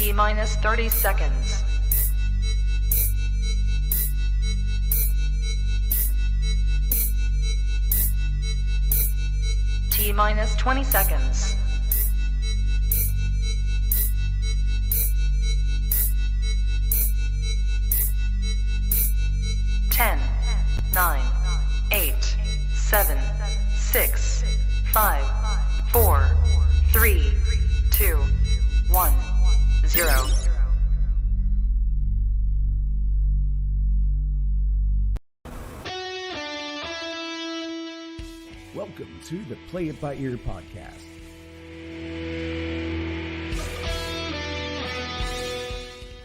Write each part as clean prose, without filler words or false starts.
T minus 30 seconds. T minus 20 seconds. 10, 9, 8, 7, 6, 5, 4, 3, 2, 1, 0. Welcome to the Play It By Ear podcast.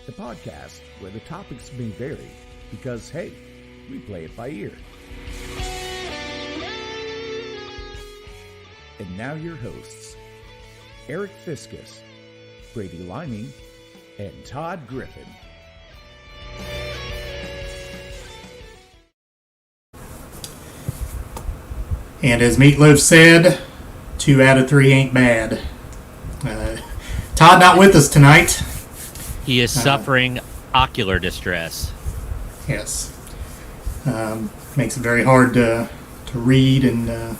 The podcast where the topics may vary because, hey, we play it by ear. And now your hosts, Eric Fiskus, Brady Liming, and Todd Griffin. And as Meatloaf said, 2 out of 3 ain't bad. Todd not with us tonight. He is suffering ocular distress. Yes. Makes it very hard to read and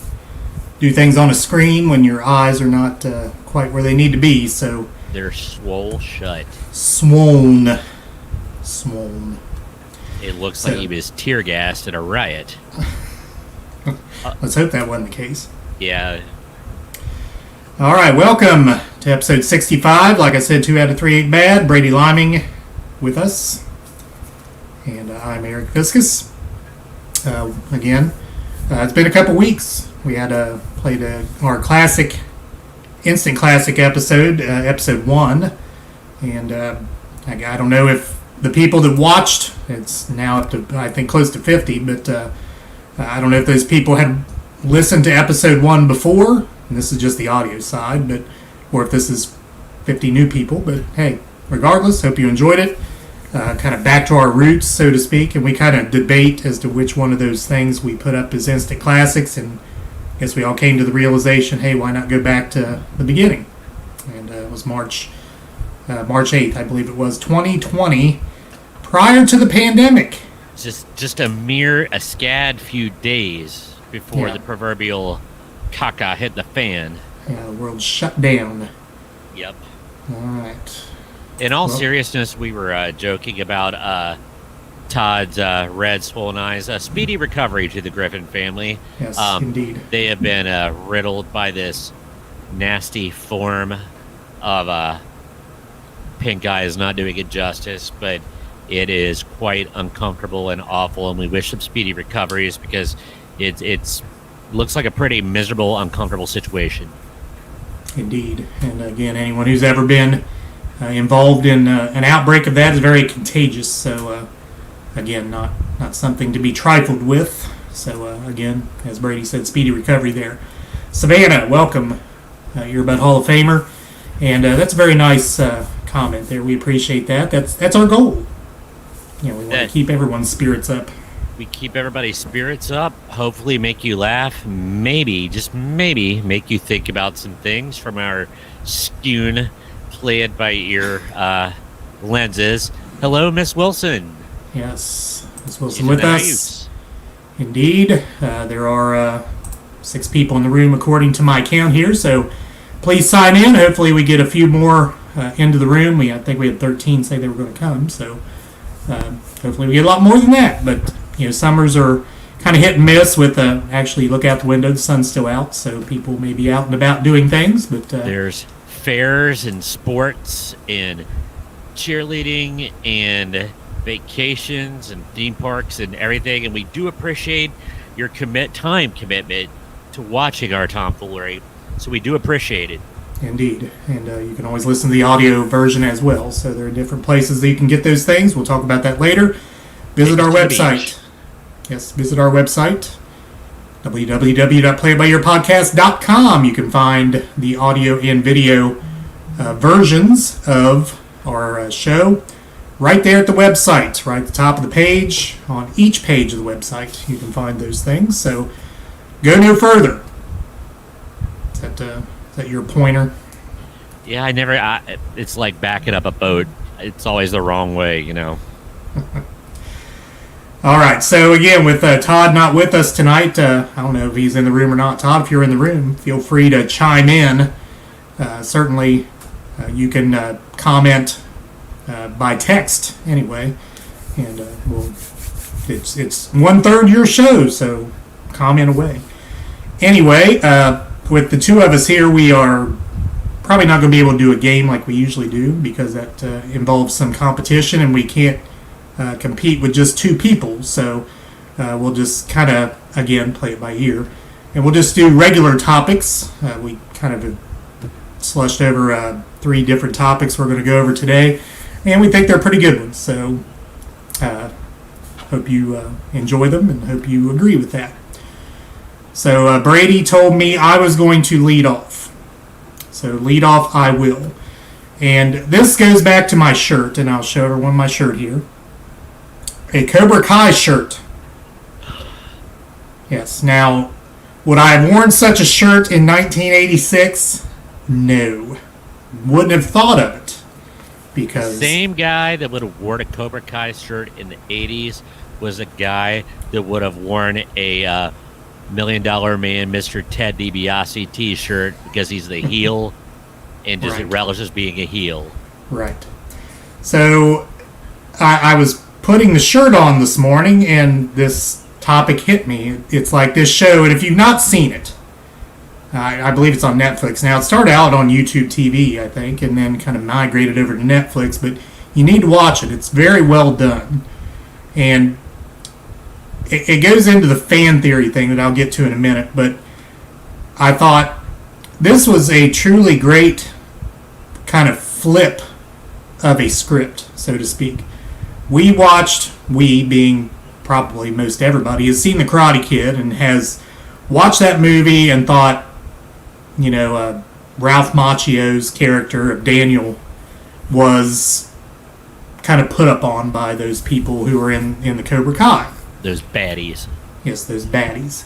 do things on a screen when your eyes are not quite where they need to be. So They're swole shut. Swollen. It looks like he was tear gassed at a riot. Let's hope that wasn't the case. Yeah. All right, welcome to episode 65. Like I said, 2 out of 3 ain't bad. Brady Liming with us. And I'm Eric Fiskus. Again, it's been a couple weeks. We had played our classic, instant classic episode, episode 1. And I don't know if the people that watched, it's now up to, I think, close to 50, but I don't know if those people had listened to episode 1 before, and this is just the audio side, but or if this is 50 new people. But hey, regardless, hope you enjoyed it. Kind of back to our roots, so to speak, and we kind of debate as to which one of those things we put up as instant classics, and I guess we all came to the realization, hey, why not go back to the beginning? And it was March 8th, I believe it was, 2020, prior to the pandemic. Just a scad few days before the proverbial caca hit the fan. Yeah, the world shut down. Yep. All right. In all seriousness, we were joking about Todd's red swollen eyes. A speedy recovery to the Griffin family. Yes, indeed. They have been riddled by this nasty form of pink eye. Is not doing it justice, but it is quite uncomfortable and awful, and we wish them speedy recoveries because it's looks like a pretty miserable, uncomfortable situation. Indeed. And again, anyone who's ever been involved in an outbreak of that is very contagious. So, again, not something to be trifled with. So, again, as Brady said, speedy recovery there. Savannah, welcome. You're about Hall of Famer. And that's a very nice comment there. We appreciate that. That's our goal. You know, we want to keep everyone's spirits up. We keep everybody's spirits up, hopefully make you laugh, maybe, just maybe, make you think about some things from our skewed, play it by ear lenses. Hello, Miss Wilson. Yes, Miss Wilson with us. Indeed. There are 6 people in the room according to my count here, so please sign in. Hopefully we get a few more into the room. I think we had 13 say they were going to come, so hopefully we get a lot more than that. But you know, summers are kind of hit and miss with actually look out the window, the sun's still out, so people may be out and about doing things. But there's fairs and sports and cheerleading and vacations and theme parks and everything, and we do appreciate your time commitment to watching our tomfoolery, so we do appreciate it. Indeed. And you can always listen to the audio version as well, so there are different places that you can get those things. We'll talk about that later. Visit our website. Yes, visit our website, www.playitbyearpodcast.com. You can find the audio and video versions of our show right there at the website, right at the top of the page. On each page of the website, you can find those things. So go no further. Is that your pointer? Yeah, I never. It's like backing up a boat. It's always the wrong way, you know. All right, so again, with Todd not with us tonight, I don't know if he's in the room or not. Todd, if you're in the room, feel free to chime in. Certainly, you can comment by text anyway, and it's 1/3 your show, so comment away. Anyway, with the two of us here, we are probably not going to be able to do a game like we usually do because that involves some competition, and we can't compete with just two people. So we'll just kind of, again, play it by ear. And we'll just do regular topics. We kind of slushed over 3 different topics we're going to go over today. And we think they're pretty good ones. So hope you enjoy them and hope you agree with that. So Brady told me I was going to lead off. So lead off I will. And this goes back to my shirt, and I'll show everyone my shirt here. A Cobra Kai shirt. Yes. Now, would I have worn such a shirt in 1986? No. Wouldn't have thought of it. Because Same guy that would have worn a Cobra Kai shirt in the 80s was a guy that would have worn a $1 Million Man Mr. Ted DiBiase t-shirt because he's the heel and just Right. relishes being a heel. Right. So I was putting the shirt on this morning, and this topic hit me. It's like this show, and if you've not seen it, I believe it's on Netflix now. It started out on YouTube TV, I think, and then kind of migrated over to Netflix, but you need to watch it. It's very well done. And it goes into the fan theory thing that I'll get to in a minute, but I thought this was a truly great kind of flip of a script, so to speak. We being probably most everybody, has seen The Karate Kid and has watched that movie and thought, Ralph Macchio's character of Daniel was kind of put up on by those people who were in the Cobra Kai. Those baddies. Yes, those baddies.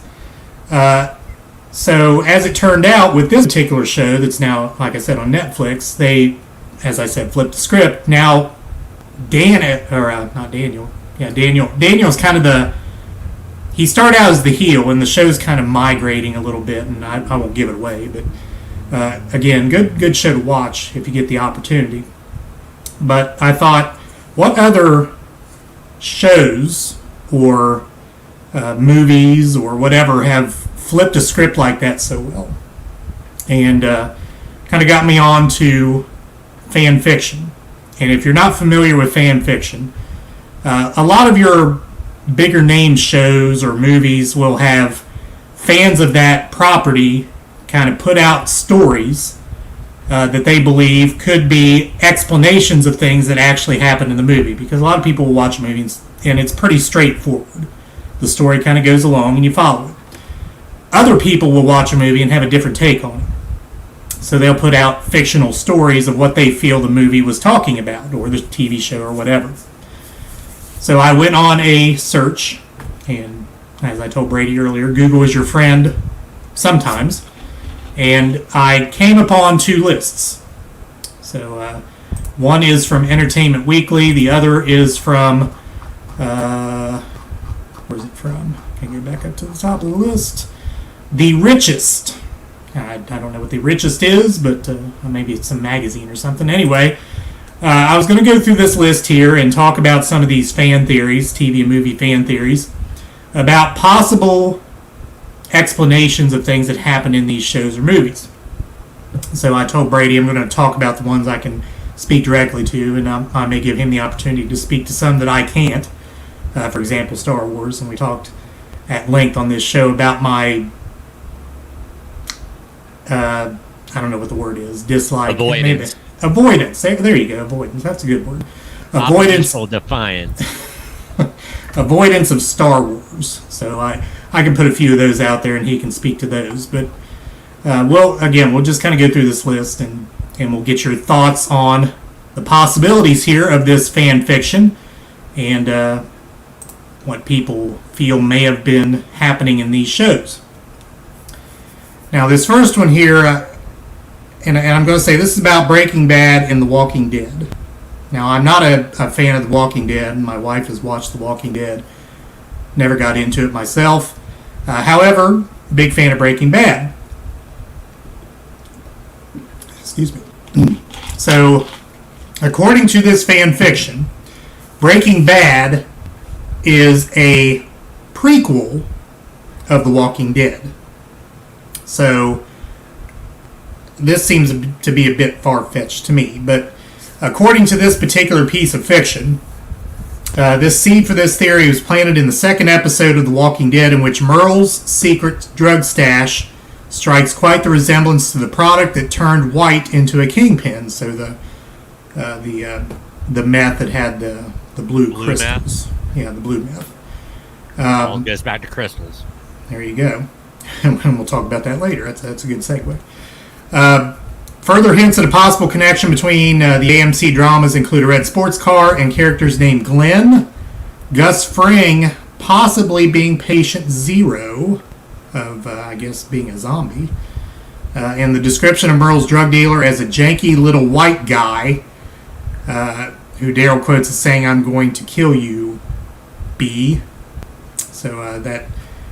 So as it turned out, with this particular show that's now, like I said, on Netflix, they, as I said, flipped the script. Now, Daniel's kind of he started out as the heel, and the show's kind of migrating a little bit, and I won't give it away, but again, good show to watch if you get the opportunity. But I thought, what other shows or movies or whatever have flipped a script like that so well? And kind of got me on to fan fiction. And if you're not familiar with fan fiction, a lot of your bigger name shows or movies will have fans of that property kind of put out stories that they believe could be explanations of things that actually happened in the movie. Because a lot of people will watch movies and it's pretty straightforward. The story kind of goes along and you follow it. Other people will watch a movie and have a different take on it. So they'll put out fictional stories of what they feel the movie was talking about, or the TV show, or whatever. So I went on a search, and as I told Brady earlier, Google is your friend sometimes, and I came upon 2 lists. So one is from Entertainment Weekly, the other is from, where's it from? Can I go back up to the top of the list? The Richest. I don't know what The Richest is, but maybe it's some magazine or something. Anyway, I was going to go through this list here and talk about some of these fan theories, TV and movie fan theories, about possible explanations of things that happen in these shows or movies. So I told Brady I'm going to talk about the ones I can speak directly to, and I may give him the opportunity to speak to some that I can't. For example, Star Wars, and we talked at length on this show about my I don't know what the word is. Dislike. Avoidance. Maybe. Avoidance. There you go. Avoidance. That's a good word. Avoidance. Oppositional defiance. Avoidance of Star Wars. So I can put a few of those out there, and he can speak to those. But we'll just kind of go through this list, and we'll get your thoughts on the possibilities here of this fan fiction, and what people feel may have been happening in these shows. Now, this first one here, and I'm going to say this is about Breaking Bad and The Walking Dead. Now, I'm not a fan of The Walking Dead. My wife has watched The Walking Dead. Never got into it myself. However, big fan of Breaking Bad. Excuse me. So, according to this fan fiction, Breaking Bad is a prequel of The Walking Dead. So, this seems to be a bit far-fetched to me, but according to this particular piece of fiction, this seed for this theory was planted in the second episode of The Walking Dead, in which Merle's secret drug stash strikes quite the resemblance to the product that turned White into a kingpin. So the meth that had the blue crystals. Meth? Yeah, the blue meth. All goes back to crystals. There you go. And we'll talk about that later. That's a good segue. Further hints at a possible connection between the AMC dramas include a red sports car and characters named Glenn, Gus Fring possibly being patient zero of, I guess, being a zombie, and the description of Merle's drug dealer as a janky little white guy who Daryl quotes as saying, "I'm going to kill you, B." So that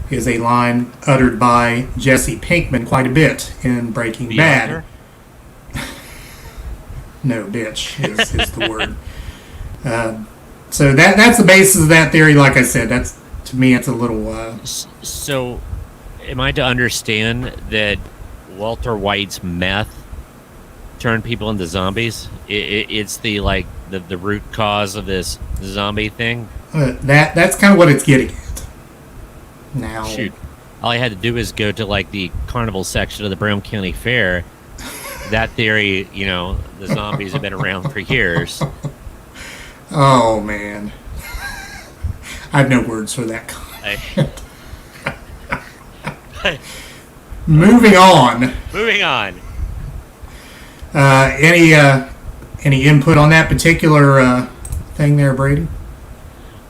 is a line uttered by Jesse Pinkman quite a bit in Breaking Bad. Author? No, bitch is the word. So that's the basis of that theory. Like I said, that's, to me, it's a little... So, am I to understand that Walter White's meth turned people into zombies? It's the root cause of this zombie thing? That's kind of what it's getting at. Now... Shoot. All I had to do is go to, the carnival section of the Brown County Fair. That theory, the zombies have been around for years. Oh, man. I have no words for that comment. Moving on. Any input on that particular thing there, Brady?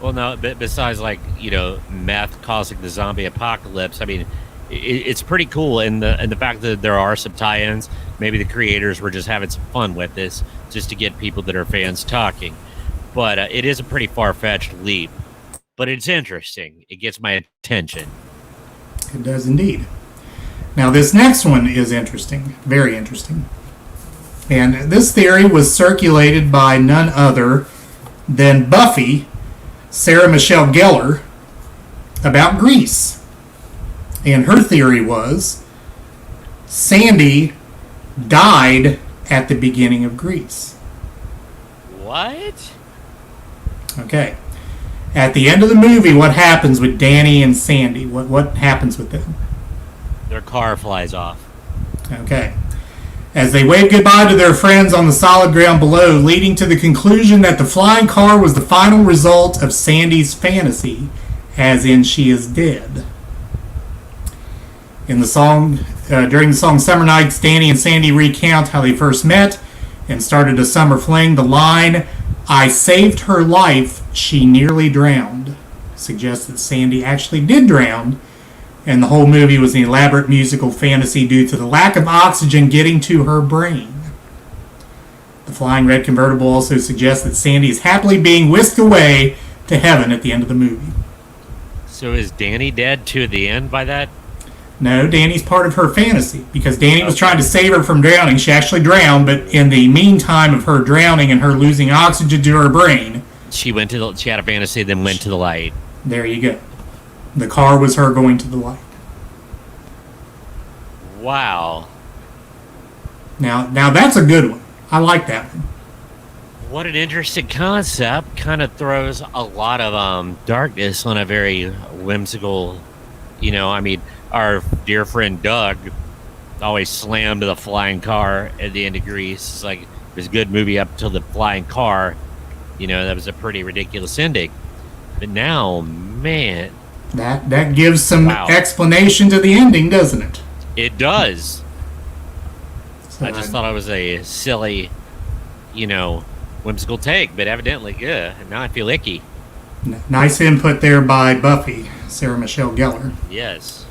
Well, no, but besides, meth causing the zombie apocalypse, I mean, it's pretty cool. And the fact that there are some tie-ins, maybe the creators were just having some fun with this, just to get people that are fans talking. But it is a pretty far-fetched leap. But it's interesting. It gets my attention. It does indeed. Now, this next one is interesting. Very interesting. And this theory was circulated by none other than Buffy, Sarah Michelle Gellar, about Grease. And her theory was Sandy died at the beginning of Grease. What? Okay. At the end of the movie, what happens with Danny and Sandy? What happens with them? Their car flies off. Okay. As they wave goodbye to their friends on the solid ground below, leading to the conclusion that the flying car was the final result of Sandy's fantasy, as in she is dead. In the song, during the song Summer Nights, Danny and Sandy recount how they first met and started a summer fling. The line, "I saved her life, she nearly drowned," suggests that Sandy actually did drown, and the whole movie was an elaborate musical fantasy due to the lack of oxygen getting to her brain. The flying red convertible also suggests that Sandy is happily being whisked away to heaven at the end of the movie. So is Danny dead to the end by that? No, Danny's part of her fantasy, because Danny was trying to save her from drowning. She actually drowned, but in the meantime of her drowning and her losing oxygen to her brain... She had a fantasy, then went to the light. There you go. The car was her going to the light. Wow. Now that's a good one. I like that one. What an interesting concept. Kind of throws a lot of darkness on a very whimsical, our dear friend Doug always slammed the flying car at the end of Grease. It's like, it was a good movie up till the flying car. That was a pretty ridiculous ending. But now, man... That gives some explanation to the ending, doesn't it? It does. So I just thought it was a silly, whimsical take, but evidently, now I feel icky. Nice input there by Buffy, Sarah Michelle Gellar. Yes.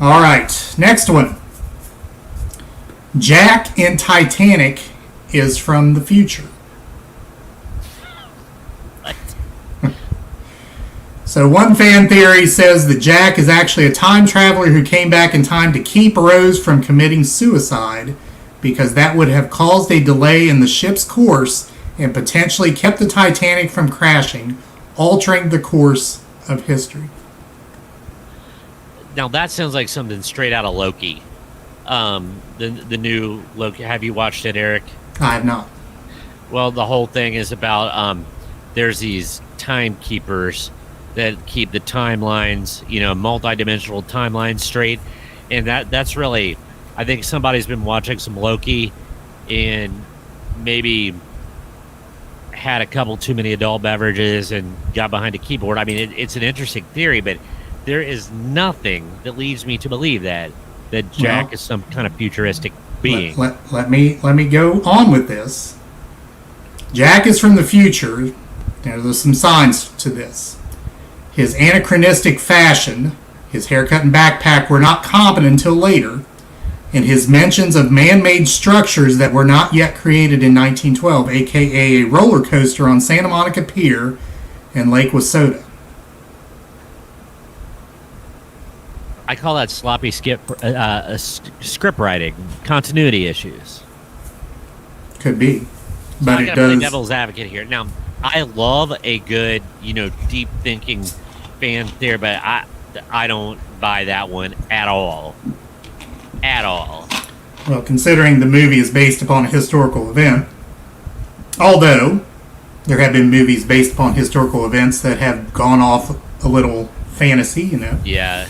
All right, next one. Jack in Titanic is from the future. What? So one fan theory says that Jack is actually a time traveler who came back in time to keep Rose from committing suicide, because that would have caused a delay in the ship's course and potentially kept the Titanic from crashing, altering the course of history. Now that sounds like something straight out of Loki. The new Loki. Have you watched it, Eric? I have not. Well, the whole thing is about there's these timekeepers that keep the timelines, multi-dimensional timelines straight, and that's really, I think somebody's been watching some Loki and maybe had a couple too many adult beverages and got behind a keyboard. I mean, it's an interesting theory, but there is nothing that leads me to believe that Jack is some kind of futuristic being. Let me go on with this. Jack is from the future. There's some signs to this. His anachronistic fashion, his haircut and backpack were not common until later, and his mentions of man-made structures that were not yet created in 1912, aka a roller coaster on Santa Monica Pier and Lake Wissota. I call that sloppy script writing, continuity issues. Could be, but I it gotta play does. devil's advocate here. Now, I love a good, deep thinking fan theory, but I don't buy that one at all. At all. Well, considering the movie is based upon a historical event, although there have been movies based upon historical events that have gone off a little fantasy, Yeah.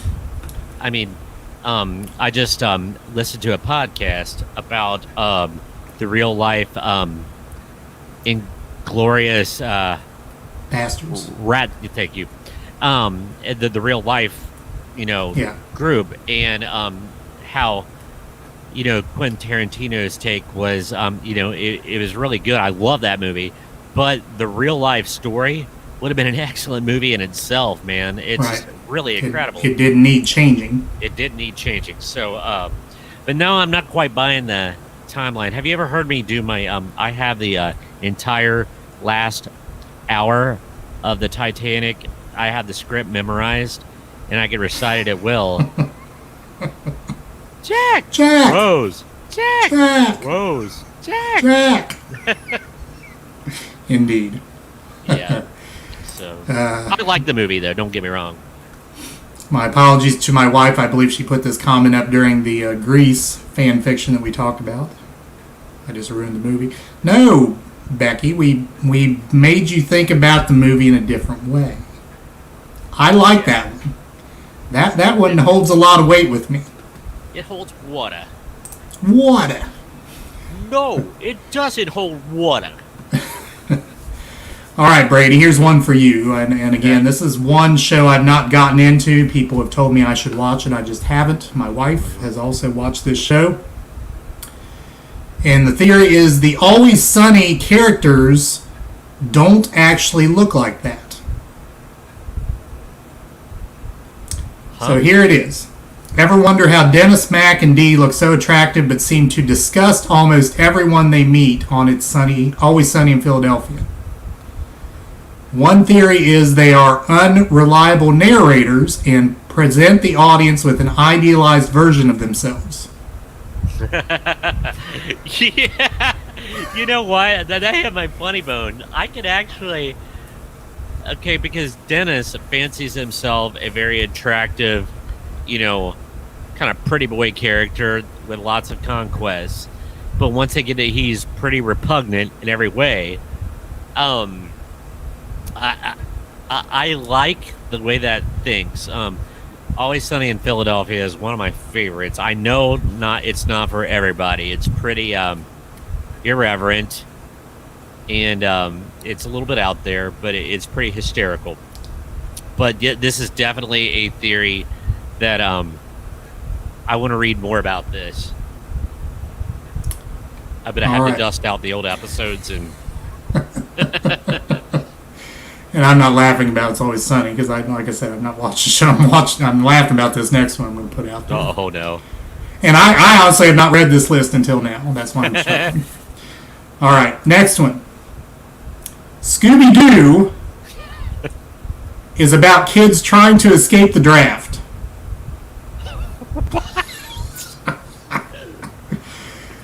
I mean, I just listened to a podcast about the real life Inglorious Bastards. Thank you. The real life, group, and how Quentin Tarantino's take was, it was really good. I love that movie, but the real life story would have been an excellent movie in itself, man. It's really incredible. It didn't need changing. It did need changing. So, but no, I'm not quite buying the timeline. Have you ever heard me do my? I have the entire last hour of the Titanic. I have the script memorized, and I can recite it at will. Jack! Rose! Jack! Rose! Jack! Indeed. Yeah. So I like the movie, though. Don't get me wrong. My apologies to my wife. I believe she put this comment up during the Grease fan fiction that we talked about. I just ruined the movie. No, Becky, we made you think about the movie in a different way. I like that one. That one holds a lot of weight with me. It holds water. Water. No, it doesn't hold water. All right, Brady, here's one for you. And again, this is one show I've not gotten into. People have told me I should watch it. I just haven't. My wife has also watched this show. And the theory is the Always Sunny characters don't actually look like that. So here it is. Ever wonder how Dennis, Mac, and Dee look so attractive but seem to disgust almost everyone they meet on It's Always Sunny in Philadelphia? One theory is they are unreliable narrators and present the audience with an idealized version of themselves. Yeah. You know why? That I have my funny bone. I could actually... Okay, because Dennis fancies himself a very attractive, kind of pretty boy character with lots of conquests. But once they get to he's pretty repugnant in every way. I like the way that thinks. Always Sunny in Philadelphia is one of my favorites. I know it's not for everybody. It's pretty irreverent, and it's a little bit out there, but it's pretty hysterical. But this is definitely a theory that I want to read more about this. But I have to dust out the old episodes and. And I'm not laughing about It's Always Sunny because, like I said, I've not watched the show. I'm laughing about this next one I'm going to put out there. Oh no! And I honestly have not read this list until now. That's why I'm shocked. All right, next one. Scooby-Doo is about kids trying to escape the draft.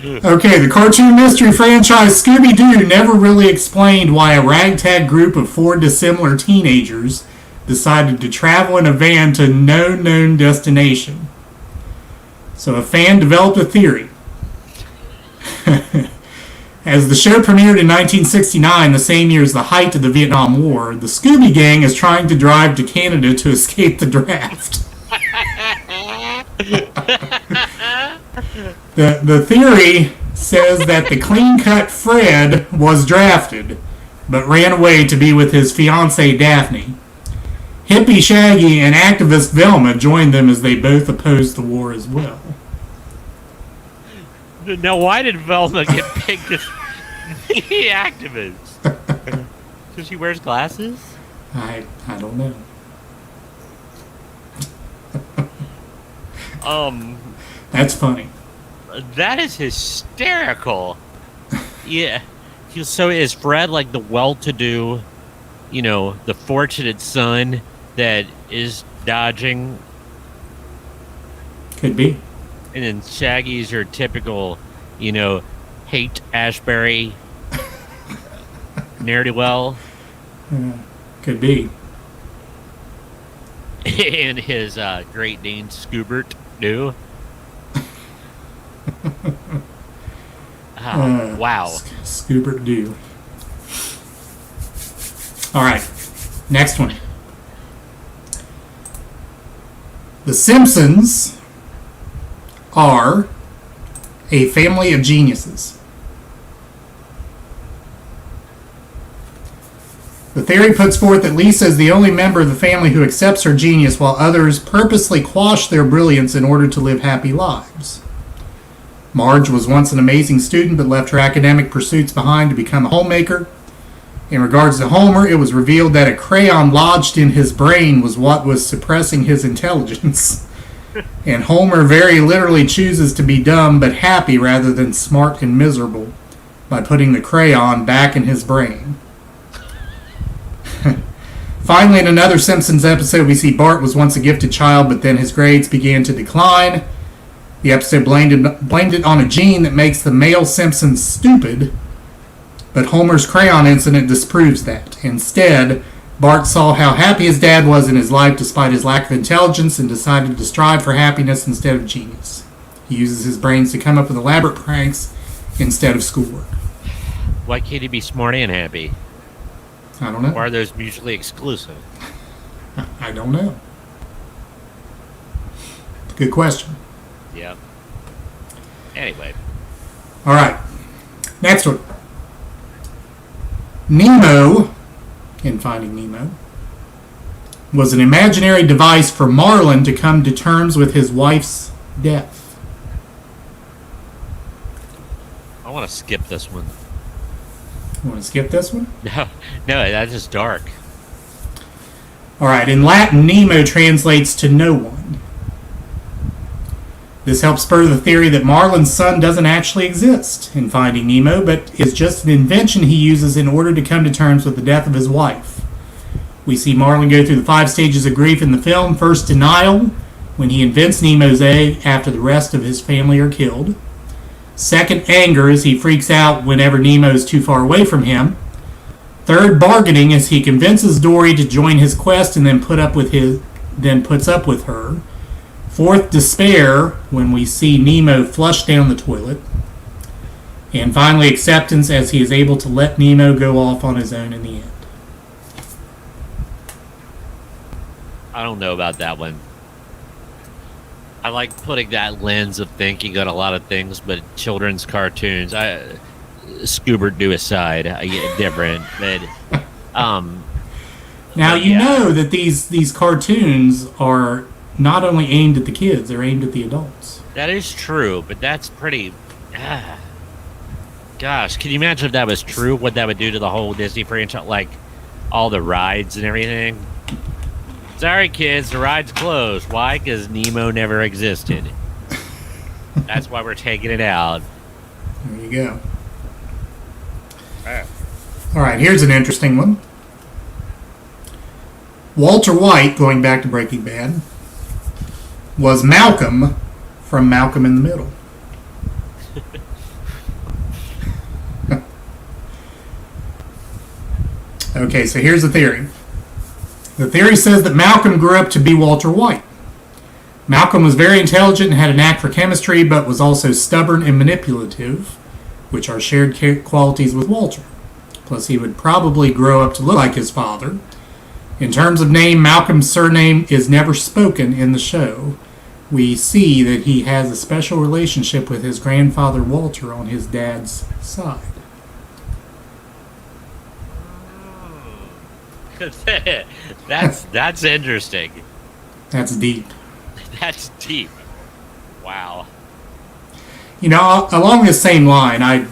Okay, the cartoon mystery franchise Scooby-Doo never really explained why a ragtag group of 4 dissimilar teenagers decided to travel in a van to no known destination. So a fan developed a theory. As the show premiered in 1969, the same year as the height of the Vietnam War, the Scooby Gang is trying to drive to Canada to escape the draft. The theory says that the clean-cut Fred was drafted, but ran away to be with his fiancée Daphne. Hippie Shaggy and activist Velma joined them as they both opposed the war as well. Now, why did Velma get picked as the activist? Because she wears glasses? I don't know. That's funny. That is hysterical. Yeah. So is Fred like the well-to-do, the fortunate son that is dodging? Could be. And then Shaggy's your typical, hate Ashbury ne'er-do-well. Could be. And his Great Dane Scoobert do. Wow. Scoobert do. All right. Next one. The Simpsons are a family of geniuses. The theory puts forth that Lisa is the only member of the family who accepts her genius, while others purposely quash their brilliance in order to live happy lives. Marge was once an amazing student but left her academic pursuits behind to become a homemaker. In regards to Homer, it was revealed that a crayon lodged in his brain was what was suppressing his intelligence. And Homer very literally chooses to be dumb but happy rather than smart and miserable by putting the crayon back in his brain. Finally, in another Simpsons episode, we see Bart was once a gifted child, but then his grades began to decline. The episode blamed it on a gene that makes the male Simpsons stupid, but Homer's crayon incident disproves that. Instead, Bart saw how happy his dad was in his life despite his lack of intelligence and decided to strive for happiness instead of genius. He uses his brains to come up with elaborate pranks instead of schoolwork. Why can't he be smart and happy? I don't know. Or are those mutually exclusive? I don't know. Good question. Yep. Anyway. All right. Next one. Nemo, in Finding Nemo, was an imaginary device for Marlin to come to terms with his wife's death. I want to skip this one. You want to skip this one? No, that's just dark. All right. In Latin, Nemo translates to no one. This helps spur the theory that Marlin's son doesn't actually exist in Finding Nemo, but is just an invention he uses in order to come to terms with the death of his wife. We see Marlin go through the 5 stages of grief in the film. First, denial, when he invents Nemo's egg after the rest of his family are killed. Second, anger, as he freaks out whenever Nemo is too far away from him. Third, bargaining, as he convinces Dory to join his quest and then puts up with her. Fourth, despair, when we see Nemo flush down the toilet. And finally, acceptance, as he is able to let Nemo go off on his own in the end. I don't know about that one. I like putting that lens of thinking on a lot of things, but children's cartoons, Scooby-Doo aside, I get different. But now you know that these cartoons are not only aimed at the kids; they're aimed at the adults. That is true, but that's pretty. Gosh, can you imagine if that was true? What that would do to the whole Disney franchise, like all the rides and everything? Sorry, kids, the ride's closed. Why? Because Nemo never existed. That's why we're taking it out. There you go. All right, here's an interesting one. Walter White, going back to Breaking Bad, was Malcolm from Malcolm in the Middle. Okay, so here's the theory. The theory says that Malcolm grew up to be Walter White. Malcolm was very intelligent and had an knack for chemistry, but was also stubborn and manipulative, which are shared qualities with Walter. Plus, he would probably grow up to look like his father. In terms of name, Malcolm's surname is never spoken in the show. We see that he has a special relationship with his grandfather Walter on his dad's side. That's interesting. That's deep. That's deep. Wow. You know, along the same line, I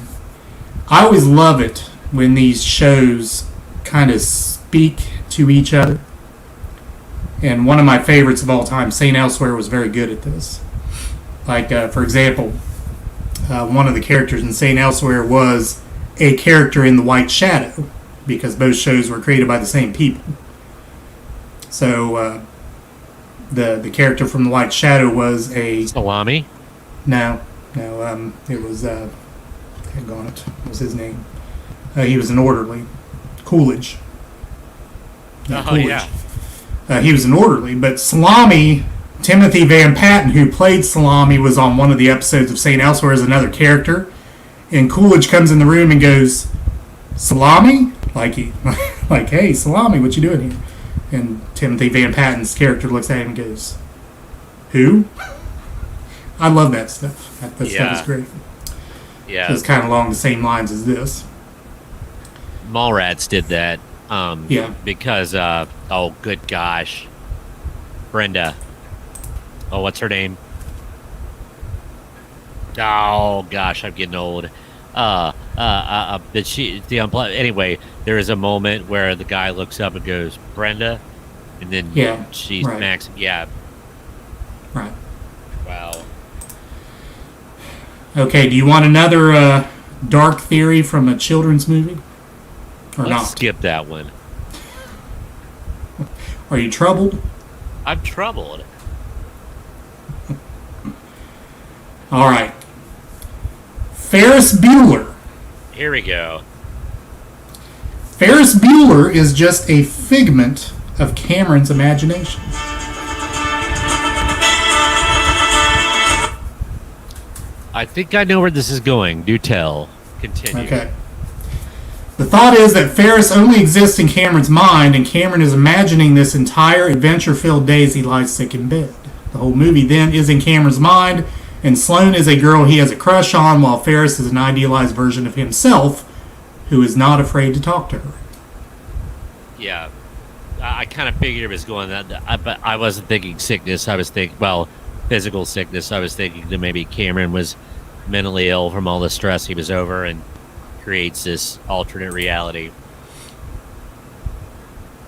always love it when these shows kind of speak to each other. And one of my favorites of all time, St. Elsewhere, was very good at this. Like, for example, one of the characters in St. Elsewhere was a character in The White Shadow, because both shows were created by the same people. So, the character from The White Shadow was a... Salami? No, it was, daggone it, what was his name? He was an orderly. Coolidge. Coolidge. Yeah. He was an orderly, but Salami, Timothy Van Patten, who played Salami, was on one of the episodes of St. Elsewhere as another character, and Coolidge comes in the room and goes, "Salami?" Like, "Hey, Salami, what you doing here?" And Timothy Van Patten's character looks at him and goes, "Who?" I love that stuff. That stuff is great. Yeah. So it's kind of along the same lines as this. Mallrats did that. Yeah. Because, oh, good gosh. Brenda. Oh, what's her name? Oh, gosh, I'm getting old. Anyway, there is a moment where the guy looks up and goes, "Brenda," and then she's right. Max. Yeah. Right. Wow. Okay, do you want another dark theory from a children's movie? Or Let's not? skip that one. Are you troubled? I'm troubled. All right. Ferris Bueller. Here we go. Ferris Bueller is just a figment of Cameron's imagination. I think I know where this is going. Do tell. Continue. Okay. The thought is that Ferris only exists in Cameron's mind, and Cameron is imagining this entire adventure-filled day as he lies sick in bed. The whole movie then is in Cameron's mind, and Sloane is a girl he has a crush on, while Ferris is an idealized version of himself who is not afraid to talk to her. Yeah. I kind of figured it was going that, but I wasn't thinking sickness. I was thinking, physical sickness. I was thinking that maybe Cameron was mentally ill from all the stress he was over and creates this alternate reality.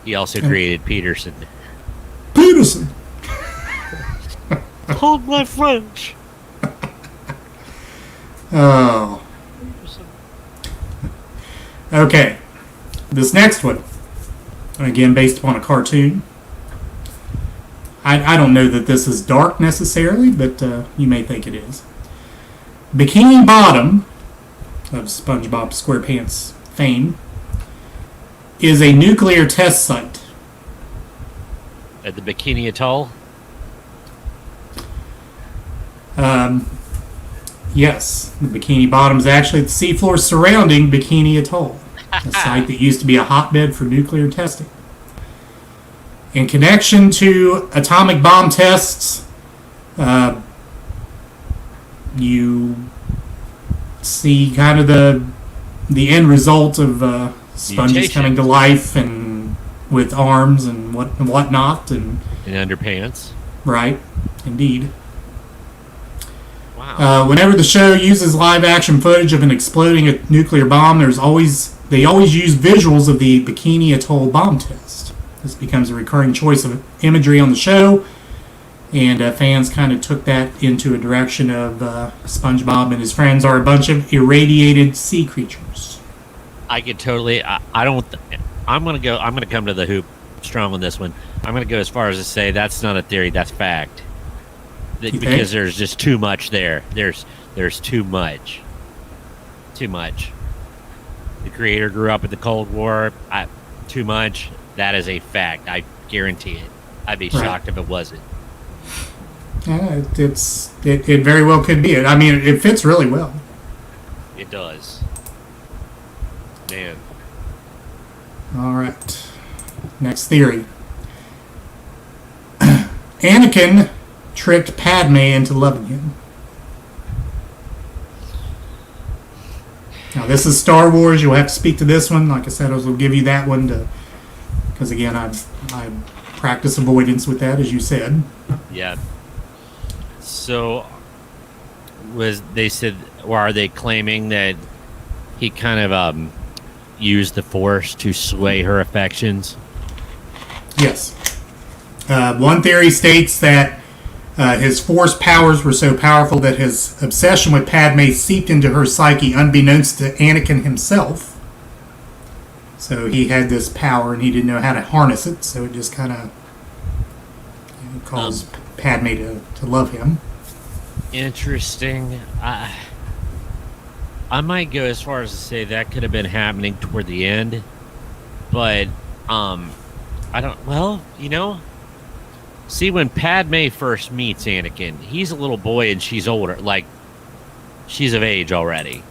He also created Peterson. Peterson! Hold my French. Oh. Okay. This next one, again based upon a cartoon. I don't know that this is dark necessarily, but you may think it is. Bikini Bottom, of SpongeBob SquarePants fame, is a nuclear test site. At the Bikini Atoll? Yes, the Bikini Bottom is actually the seafloor surrounding Bikini Atoll, a site that used to be a hotbed for nuclear testing. In connection to atomic bomb tests, you see kind of the end result of sponges coming to life and with arms and whatnot and underpants. Right, indeed. Wow. Whenever the show uses live action footage of an exploding nuclear bomb, they always use visuals of the Bikini Atoll bomb test. This becomes a recurring choice of imagery on the show, And fans kind of took that into a direction of SpongeBob and his friends are a bunch of irradiated sea creatures. I could totally. I don't. I'm gonna go. I'm gonna come to the hoop strong on this one. I'm gonna go as far as to say that's not a theory. That's fact. Because there's just too much there. There's too much. Too much. The creator grew up in the Cold War. Too much. That is a fact. I guarantee it. I'd be shocked if it wasn't. It very well could be. I mean, it fits really well. It does. Man. All right. Next theory. Anakin tricked Padme into loving him. Now, this is Star Wars. You'll have to speak to this one. Like I said, I will give you that one because again, I practice avoidance with that, as you said. Yeah. So, they said, or are they claiming that he kind of used the Force to sway her affections? Yes. One theory states that his Force powers were so powerful that his obsession with Padme seeped into her psyche unbeknownst to Anakin himself. So he had this power and he didn't know how to harness it, so it just kind of caused Padme to love him. Interesting. I might go as far as to say that could have been happening toward the end, but I don't. Well, see, when Padme first meets Anakin, he's a little boy and she's older, like she's of age already.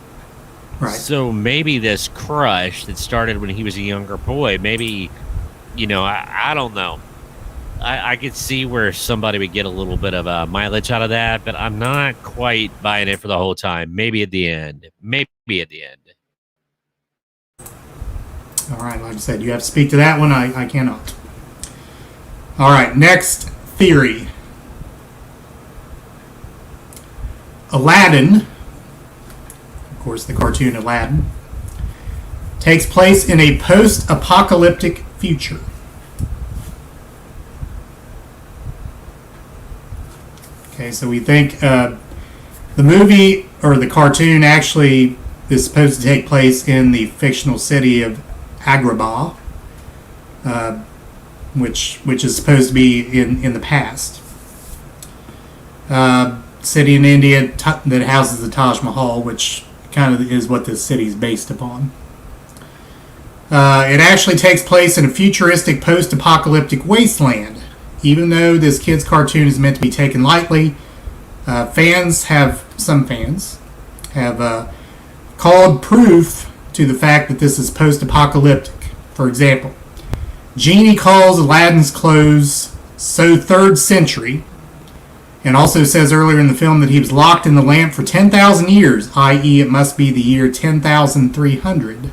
Right. So maybe this crush that started when he was a younger boy, maybe, I don't know. I could see where somebody would get a little bit of a mileage out of that, but I'm not quite buying it for the whole time. Maybe at the end. All right, like I said, you have to speak to that one. I cannot. All right, next theory. Aladdin, of course, the cartoon Aladdin, takes place in a post-apocalyptic future. Okay, so we think the movie or the cartoon actually is supposed to take place in the fictional city of Agrabah, which is supposed to be in the past. City in India that houses the Taj Mahal, which kind of is what this city is based upon. It actually takes place in a futuristic post-apocalyptic wasteland. Even though this kid's cartoon is meant to be taken lightly, some fans have called proof to the fact that this is post-apocalyptic. For example, Genie calls Aladdin's clothes so 3rd century, and also says earlier in the film that he was locked in the lamp for 10,000 years, i.e. it must be the year 10,300.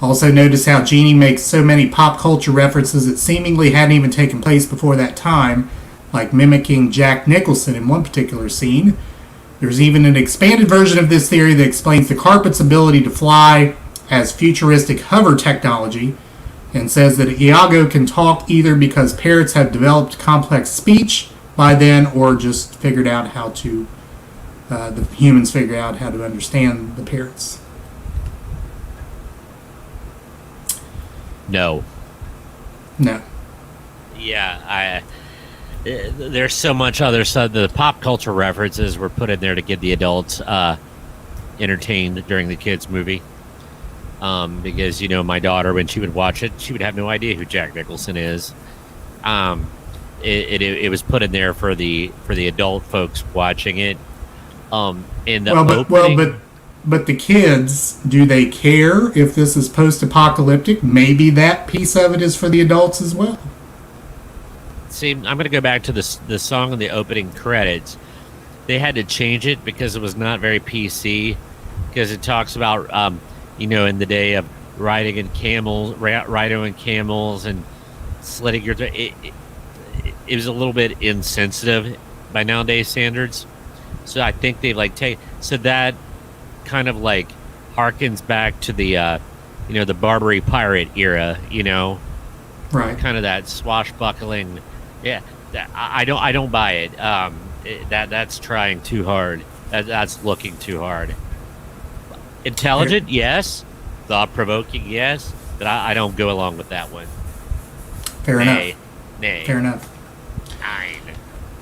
Also notice how Genie makes so many pop culture references that seemingly hadn't even taken place before that time, like mimicking Jack Nicholson in one particular scene. There's even an expanded version of this theory that explains the carpet's ability to fly as futuristic hover technology, and says that Iago can talk either because parrots have developed complex speech by then, or just figured out how to, the humans figured out how to understand the parrots. No. Yeah, there's so much other stuff. The pop culture references were put in there to get the adults entertained during the kids' movie. Because my daughter, when she would watch it, she would have no idea who Jack Nicholson is. It was put in there for the adult folks watching it. In the opening, but the kids, do they care if this is post-apocalyptic? Maybe that piece of it is for the adults as well. See, I'm going to go back to the song in the opening credits. They had to change it because it was not very PC. Because it talks about, in the day of riding on camels and slitting your throat. It was a little bit insensitive by nowadays standards. So I think they so that kind of harkens back to the the Barbary pirate era, Right. Kind of that swashbuckling. Yeah. I don't buy it. That's trying too hard. That's looking too hard. Intelligent, yes. Thought provoking, yes. But I don't go along with that one. Fair Nay. enough. Nay. Fair enough. Nine.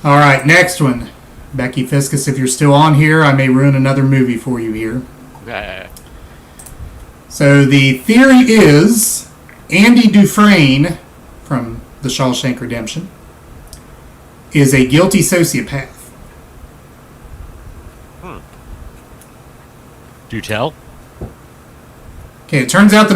All right, next one. Becky Fiskus, if you're still on here, I may ruin another movie for you here. So the theory is Andy Dufresne from The Shawshank Redemption is a guilty sociopath. Do tell. Okay, it turns out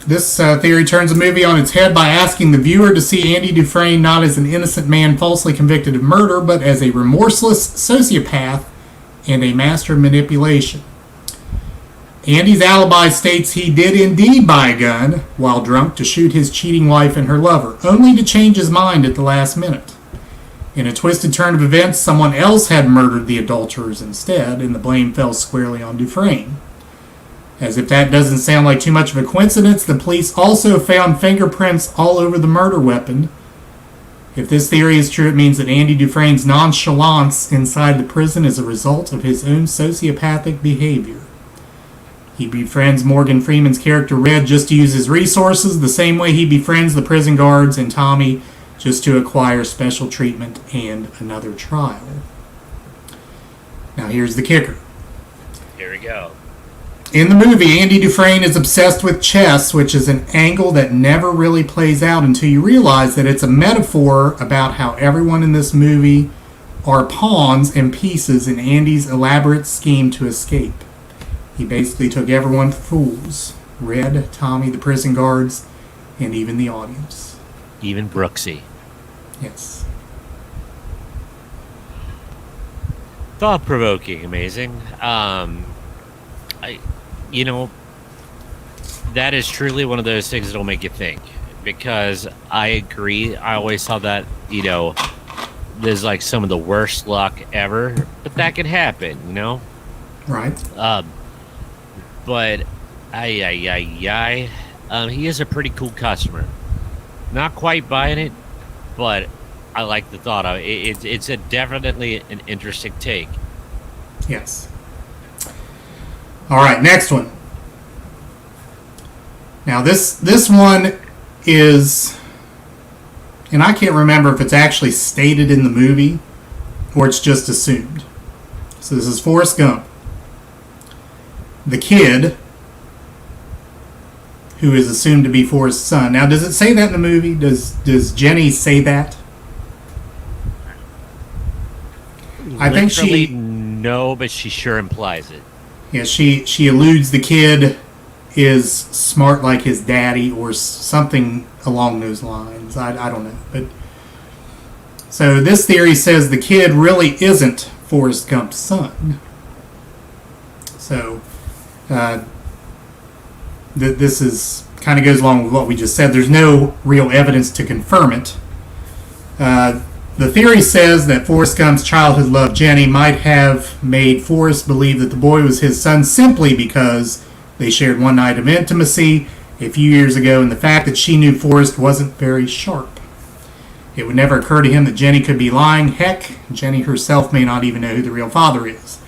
this theory turns the movie on its head by asking the viewer to see Andy Dufresne not as an innocent man falsely convicted of murder, but as a remorseless sociopath and a master of manipulation. Andy's alibi states he did indeed buy a gun while drunk to shoot his cheating wife and her lover, only to change his mind at the last minute. In a twisted turn of events, someone else had murdered the adulterers instead, and the blame fell squarely on Dufresne. As if that doesn't sound like too much of a coincidence, the police also found fingerprints all over the murder weapon. If this theory is true, it means that Andy Dufresne's nonchalance inside the prison is a result of his own sociopathic behavior. He befriends Morgan Freeman's character Red just to use his resources, the same way he befriends the prison guards and Tommy just to acquire special treatment and another trial. Now here's the kicker. Here we go. In the movie, Andy Dufresne is obsessed with chess, which is an angle that never really plays out until you realize that it's a metaphor about how everyone in this movie are pawns and pieces in Andy's elaborate scheme to escape. He basically took everyone for fools. Red, Tommy, the prison guards, and even the audience. Even Brooksy. Yes. Thought-provoking, amazing. That is truly one of those things that'll make you think. Because I agree, I always saw that, there's like some of the worst luck ever, but that could happen, Right. But, he is a pretty cool customer. Not quite buying it, but I like the thought of it. It's definitely an interesting take. Yes. All right, next one. Now this one is, and I can't remember if it's actually stated in the movie or it's just assumed. So this is Forrest Gump. The kid, who is assumed to be Forrest's son. Now, does it say that in the movie? Does Jenny say that? I think she... No, but she sure implies it. Yeah, she alludes the kid is smart like his daddy or something along those lines. I don't know. But so this theory says the kid really isn't Forrest Gump's son. So this is kind of goes along with what we just said. There's no real evidence to confirm it. The theory says that Forrest Gump's childhood love, Jenny, might have made Forrest believe that the boy was his son simply because they shared one night of intimacy a few years ago, and the fact that she knew Forrest wasn't very sharp. It would never occur to him that Jenny could be lying. Heck, Jenny herself may not even know who the real father is.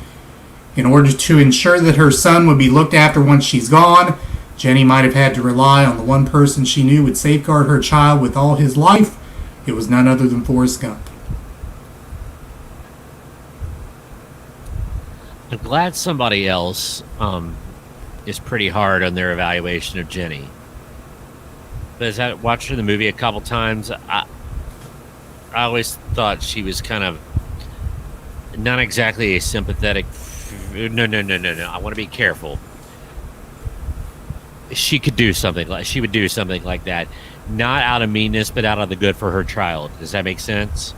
In order to ensure that her son would be looked after once she's gone, Jenny might have had to rely on the one person she knew would safeguard her child with all his life. It was none other than Forrest Gump. I'm glad somebody else is pretty hard on their evaluation of Jenny. But as I watched her in the movie a couple times, I always thought she was kind of not exactly a sympathetic. No. I want to be careful. She would do something like that, not out of meanness, but out of the good for her child. Does that make sense?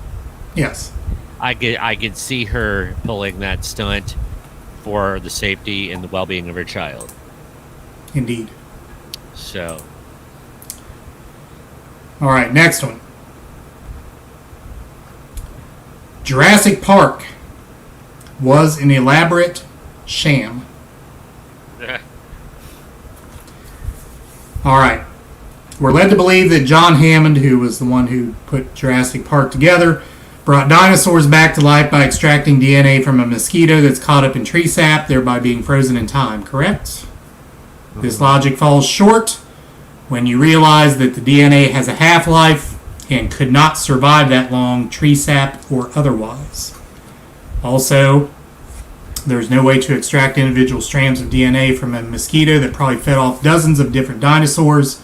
Yes. I could see her pulling that stunt for the safety and the well-being of her child. Indeed. So. All right, next one. Jurassic Park was an elaborate sham. All right. We're led to believe that John Hammond, who was the one who put Jurassic Park together, brought dinosaurs back to life by extracting DNA from a mosquito that's caught up in tree sap, thereby being frozen in time, correct? This logic falls short when you realize that the DNA has a half-life and could not survive that long, tree sap or otherwise. Also, there's no way to extract individual strands of DNA from a mosquito that probably fed off dozens of different dinosaurs,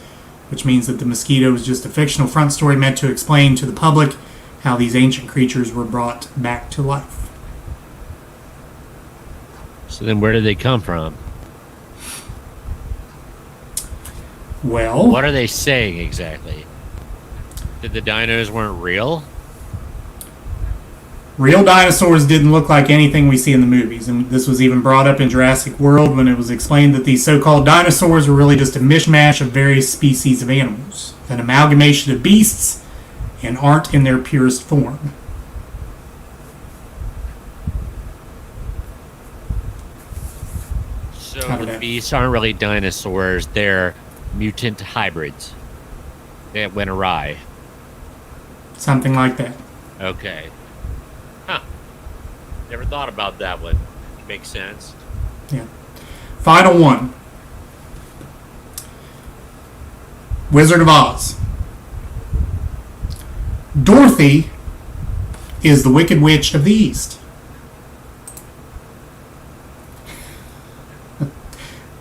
which means that the mosquito is just a fictional front story meant to explain to the public how these ancient creatures were brought back to life. So then where did they come from? Well, What are they saying exactly? That the dinos weren't real? real dinosaurs didn't look like anything we see in the movies, and this was even brought up in Jurassic World when it was explained that these so-called dinosaurs were really just a mishmash of various species of animals, an amalgamation of beasts, and aren't in their purest form. So How did the that- beasts aren't really dinosaurs, they're mutant hybrids that went awry. Something like that. Okay. Huh. Never thought about that one. Makes sense. Yeah. Final one. Wizard of Oz. Dorothy is the Wicked Witch of the East.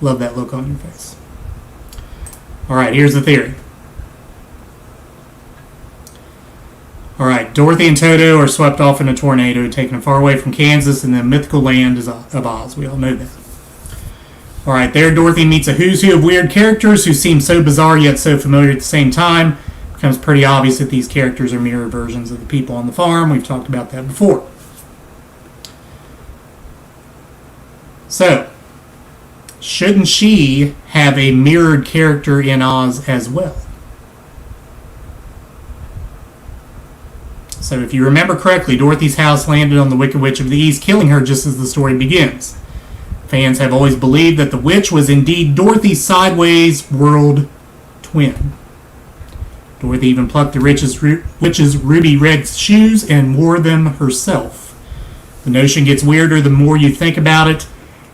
Love that look on your face. All right, here's the theory. All right, Dorothy and Toto are swept off in a tornado, taken far away from Kansas in the mythical land of Oz. We all know that. All right, there Dorothy meets a who's who of weird characters who seem so bizarre yet so familiar at the same time. It becomes pretty obvious that these characters are mirror versions of the people on the farm. We've talked about that before. So, shouldn't she have a mirrored character in Oz as well? So if you remember correctly, Dorothy's house landed on the Wicked Witch of the East, killing her just as the story begins. Fans have always believed that the witch was indeed Dorothy's sideways world twin. Dorothy even plucked the witch's ruby red shoes and wore them herself. The notion gets weirder the more you think about it,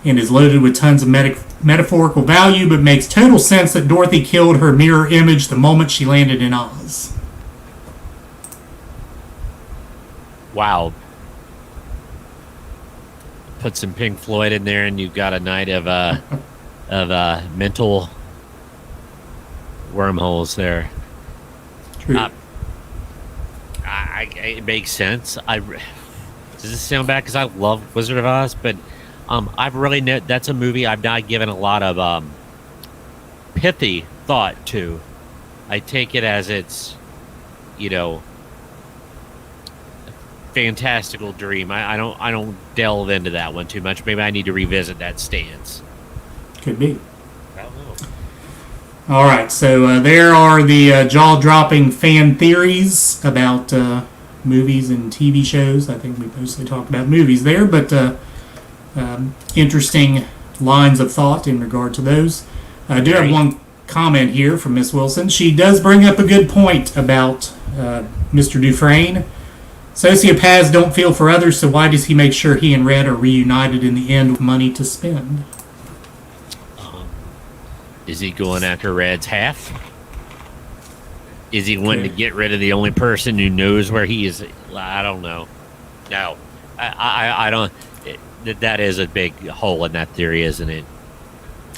and is loaded with tons of metaphorical value, but makes total sense that Dorothy killed her mirror image the moment she landed in Oz. Wow. Put some Pink Floyd in there, and you've got a night of mental wormholes there. True. It makes sense. Does this sound bad? Because I love Wizard of Oz, but I've really that's a movie I've not given a lot of pithy thought to. I take it as it's, fantastical dream. I don't delve into that one too much. Maybe I need to revisit that stance. Could be. I don't know. All right, so there are the jaw-dropping fan theories about movies and TV shows. I think we mostly talked about movies there, but interesting lines of thought in regard to those. I do have one comment here from Miss Wilson. She does bring up a good point about Mr. Dufresne. Sociopaths don't feel for others, so why does he make sure he and Red are reunited in the end with money to spend? Is he going after Red's half? Is he wanting to get rid of the only person who knows where he is? I don't know. No, I don't. That is a big hole in that theory, isn't it?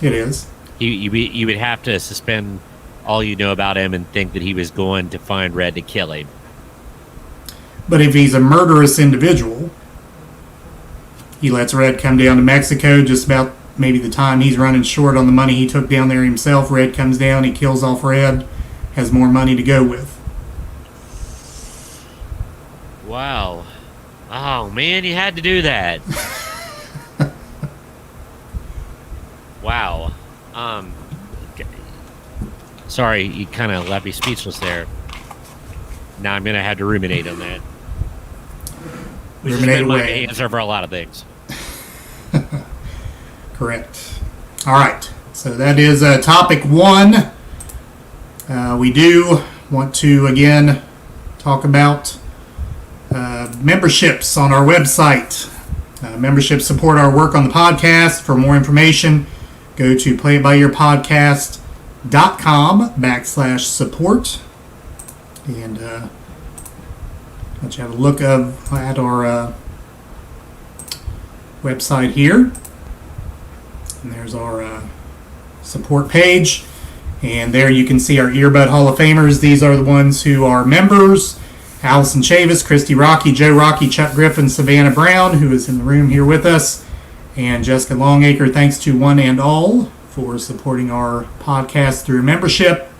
It is. You would have to suspend all you know about him and think that he was going to find Red to kill him. But if he's a murderous individual, he lets Red come down to Mexico just about maybe the time he's running short on the money he took down there himself. Red comes down, he kills off Red, has more money to go with. Wow. Oh, man, you had to do that. Wow. Sorry, you kind of left me speechless there. Now I'm going to have to ruminate on that. Which has been my answer for a lot of things. Correct. All right. So that is topic 1. We do want to, again, talk about memberships on our website. Memberships support our work on the podcast. For more information, go to playitbyyourpodcast.com/support. And let you have a look at our website here. And there's our support page. And there you can see our Earbud Hall of Famers. These are the ones who are members. Allison Chavis, Christy Rocky, Joe Rocky, Chuck Griffin, Savannah Brown, who is in the room here with us, and Jessica Longacre. Thanks to one and all for supporting our podcast through membership.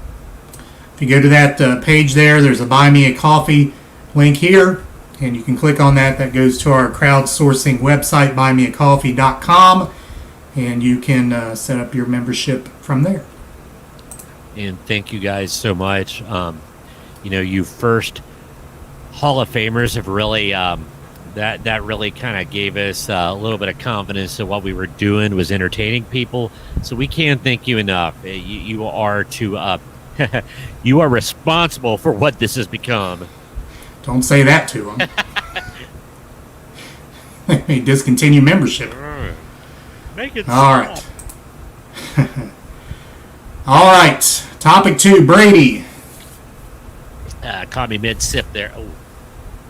If you go to that page there's a Buy Me a Coffee link here, and you can click on that. That goes to our crowdsourcing website, buymeacoffee.com, and you can set up your membership from there. And thank you guys so much. You first Hall of Famers have really that really kind of gave us a little bit of confidence that what we were doing was entertaining people. So we can't thank you enough. You are you are responsible for what this has become. Don't say that to them. They may discontinue membership. Make it all stop. Right. All right. Topic 2, Brady. Caught me mid-sip there. Oh,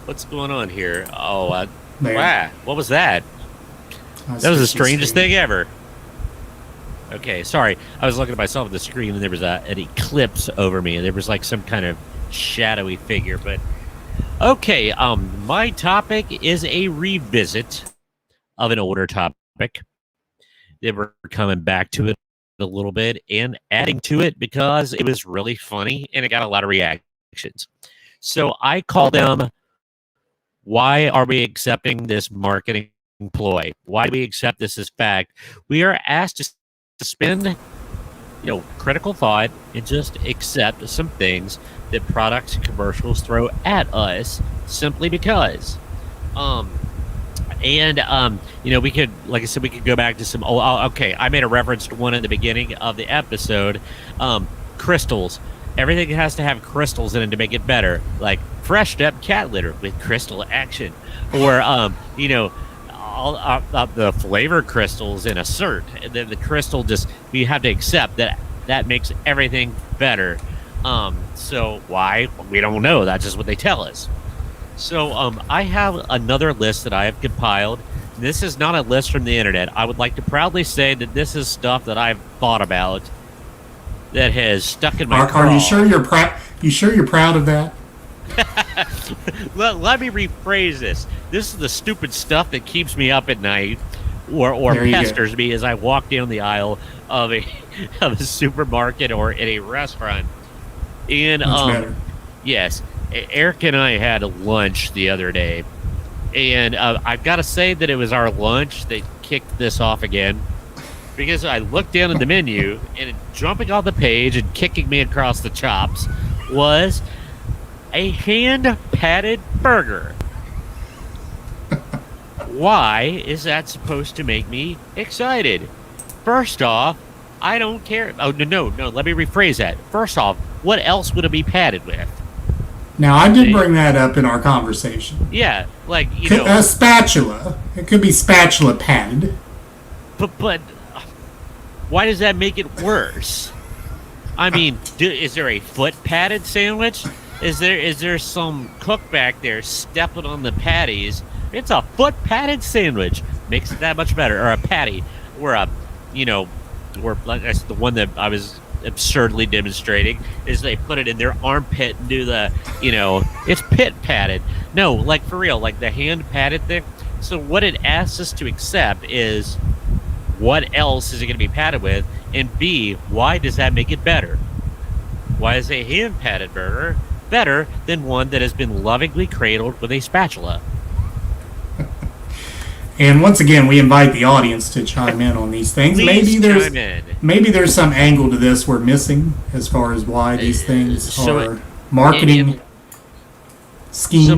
what's going on here? Oh, There. wow. What was that? That was the strangest thing ever. Okay, sorry. I was looking at myself at the screen, and there was an eclipse over me, and there was like some kind of shadowy figure. But okay, my topic is a revisit of an older topic. They were coming back to it a little bit and adding to it because it was really funny and it got a lot of reactions. So I call them, why are we accepting this marketing ploy? Why do we accept this as fact? We are asked to spend critical thought and just accept some things that products and commercials throw at us simply because. We could, like I said, we could go back to some. Okay, I made a reference to one at the beginning of the episode. Crystals. Everything has to have crystals in it to make it better. Like fresh step cat litter with crystal action, or all the flavor crystals in a cert. And then the crystal we have to accept that makes everything better. So why? We don't know. That's just what they tell us. So I have another list that I have compiled. This is not a list from the internet. I would like to proudly say that this is stuff that I've thought about that has stuck in my craw. Are you sure you're proud? You sure you're proud of that? Let me rephrase this. This is the stupid stuff that keeps me up at night, or pesters me as I walk down the aisle of a supermarket or in a restaurant. And yes. Eric and I had a lunch the other day, and I've got to say that it was our lunch that kicked this off again, because I looked down at the menu, and jumping on the page and kicking me across the chops was a hand-patted burger. Why is that supposed to make me excited? First off, I don't care. Oh, no, let me rephrase that. First off, what else would it be patted with? Now, I did bring that up in our conversation. Yeah, like, a spatula. It could be spatula padded. But why does that make it worse? I mean, is there a foot padded sandwich? Is there some cook back there stepping on the patties? It's a foot padded sandwich. Makes it that much better. Or a patty. Or that's the one that I was absurdly demonstrating, is they put it in their armpit and do the, it's pit padded. No, like for real, like the hand padded thing. So what it asks us to accept is, what else is it going to be padded with? And B, why does that make it better? Why is a hand padded burger better than one that has been lovingly cradled with a spatula? And once again, we invite the audience to chime in on these things. Maybe there's some angle to this we're missing as far as why these things are marketing schemes. So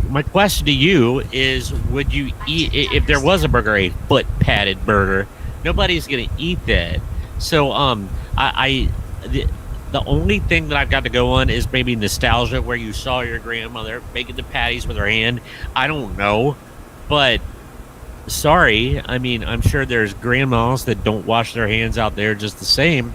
my question to you is, would you eat, if there was a burger, a foot padded burger? Nobody's going to eat that. So The only thing that I've got to go on is maybe nostalgia, where you saw your grandmother making the patties with her hand. I don't know, but sorry. I mean, I'm sure there's grandmas that don't wash their hands out there just the same.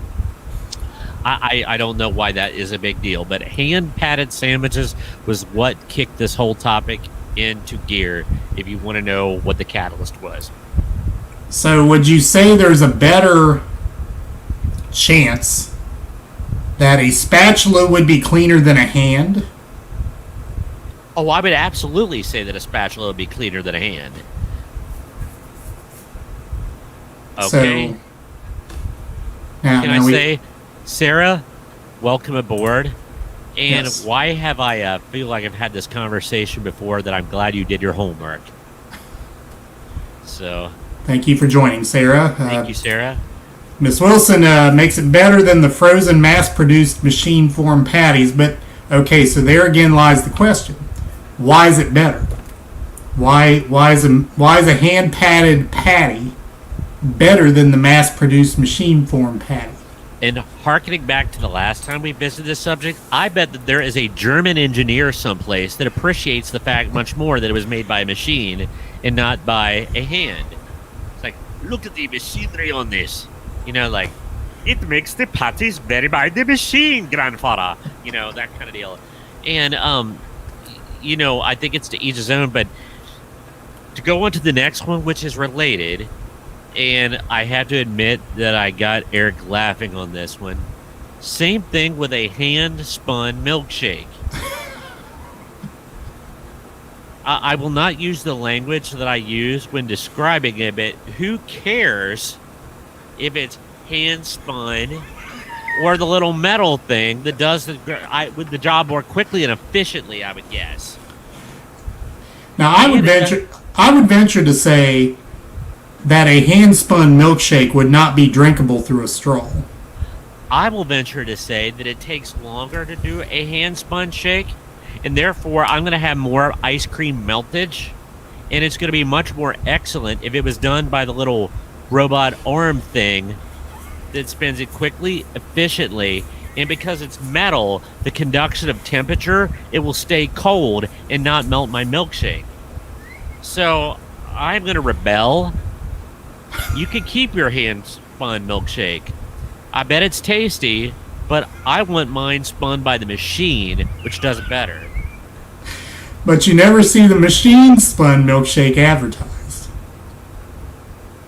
I don't know why that is a big deal, but hand patted sandwiches was what kicked this whole topic into gear. If you want to know what the catalyst was, So would you say there's a better chance that a spatula would be cleaner than a hand? oh, I would absolutely say that a spatula would be cleaner than a hand. Okay. So, now, Can I say, Sarah, welcome aboard. And Yes. why have I feel like I've had this conversation before, that I'm glad you did your homework. So, thank you for joining, Sarah. thank you, Sarah. Miss Wilson makes it better than the frozen, mass-produced, machine-formed patties. But okay, so there again lies the question: why is it better? Why is a hand-patted patty better than the mass-produced, machine-formed patty? And harkening back to the last time we visited this subject, I bet that there is a German engineer someplace that appreciates the fact much more that it was made by a machine and not by a hand. It's like, look at the machinery on this. You know, like, it makes the patties better by the machine, grandfather. You know, that kind of deal. And, you know, I think it's to each his own, but to go on to the next one, which is related, and I have to admit that I got Eric laughing on this one. Same thing with a hand-spun milkshake. I will not use the language that I use when describing it, but who cares if it's hand-spun or the little metal thing that does the job more quickly and efficiently, I would guess. Now, I would venture to say that a hand-spun milkshake would not be drinkable through a straw. I will venture to say that it takes longer to do a hand-spun shake, and therefore I'm going to have more ice cream meltage, and it's going to be much more excellent if it was done by the little robot arm thing that spins it quickly, efficiently, and because it's metal, the conduction of temperature, it will stay cold and not melt my milkshake. So I'm going to rebel. You can keep your hand-spun milkshake. I bet it's tasty, but I want mine spun by the machine, which does it better. But you never see the machine-spun milkshake advertised.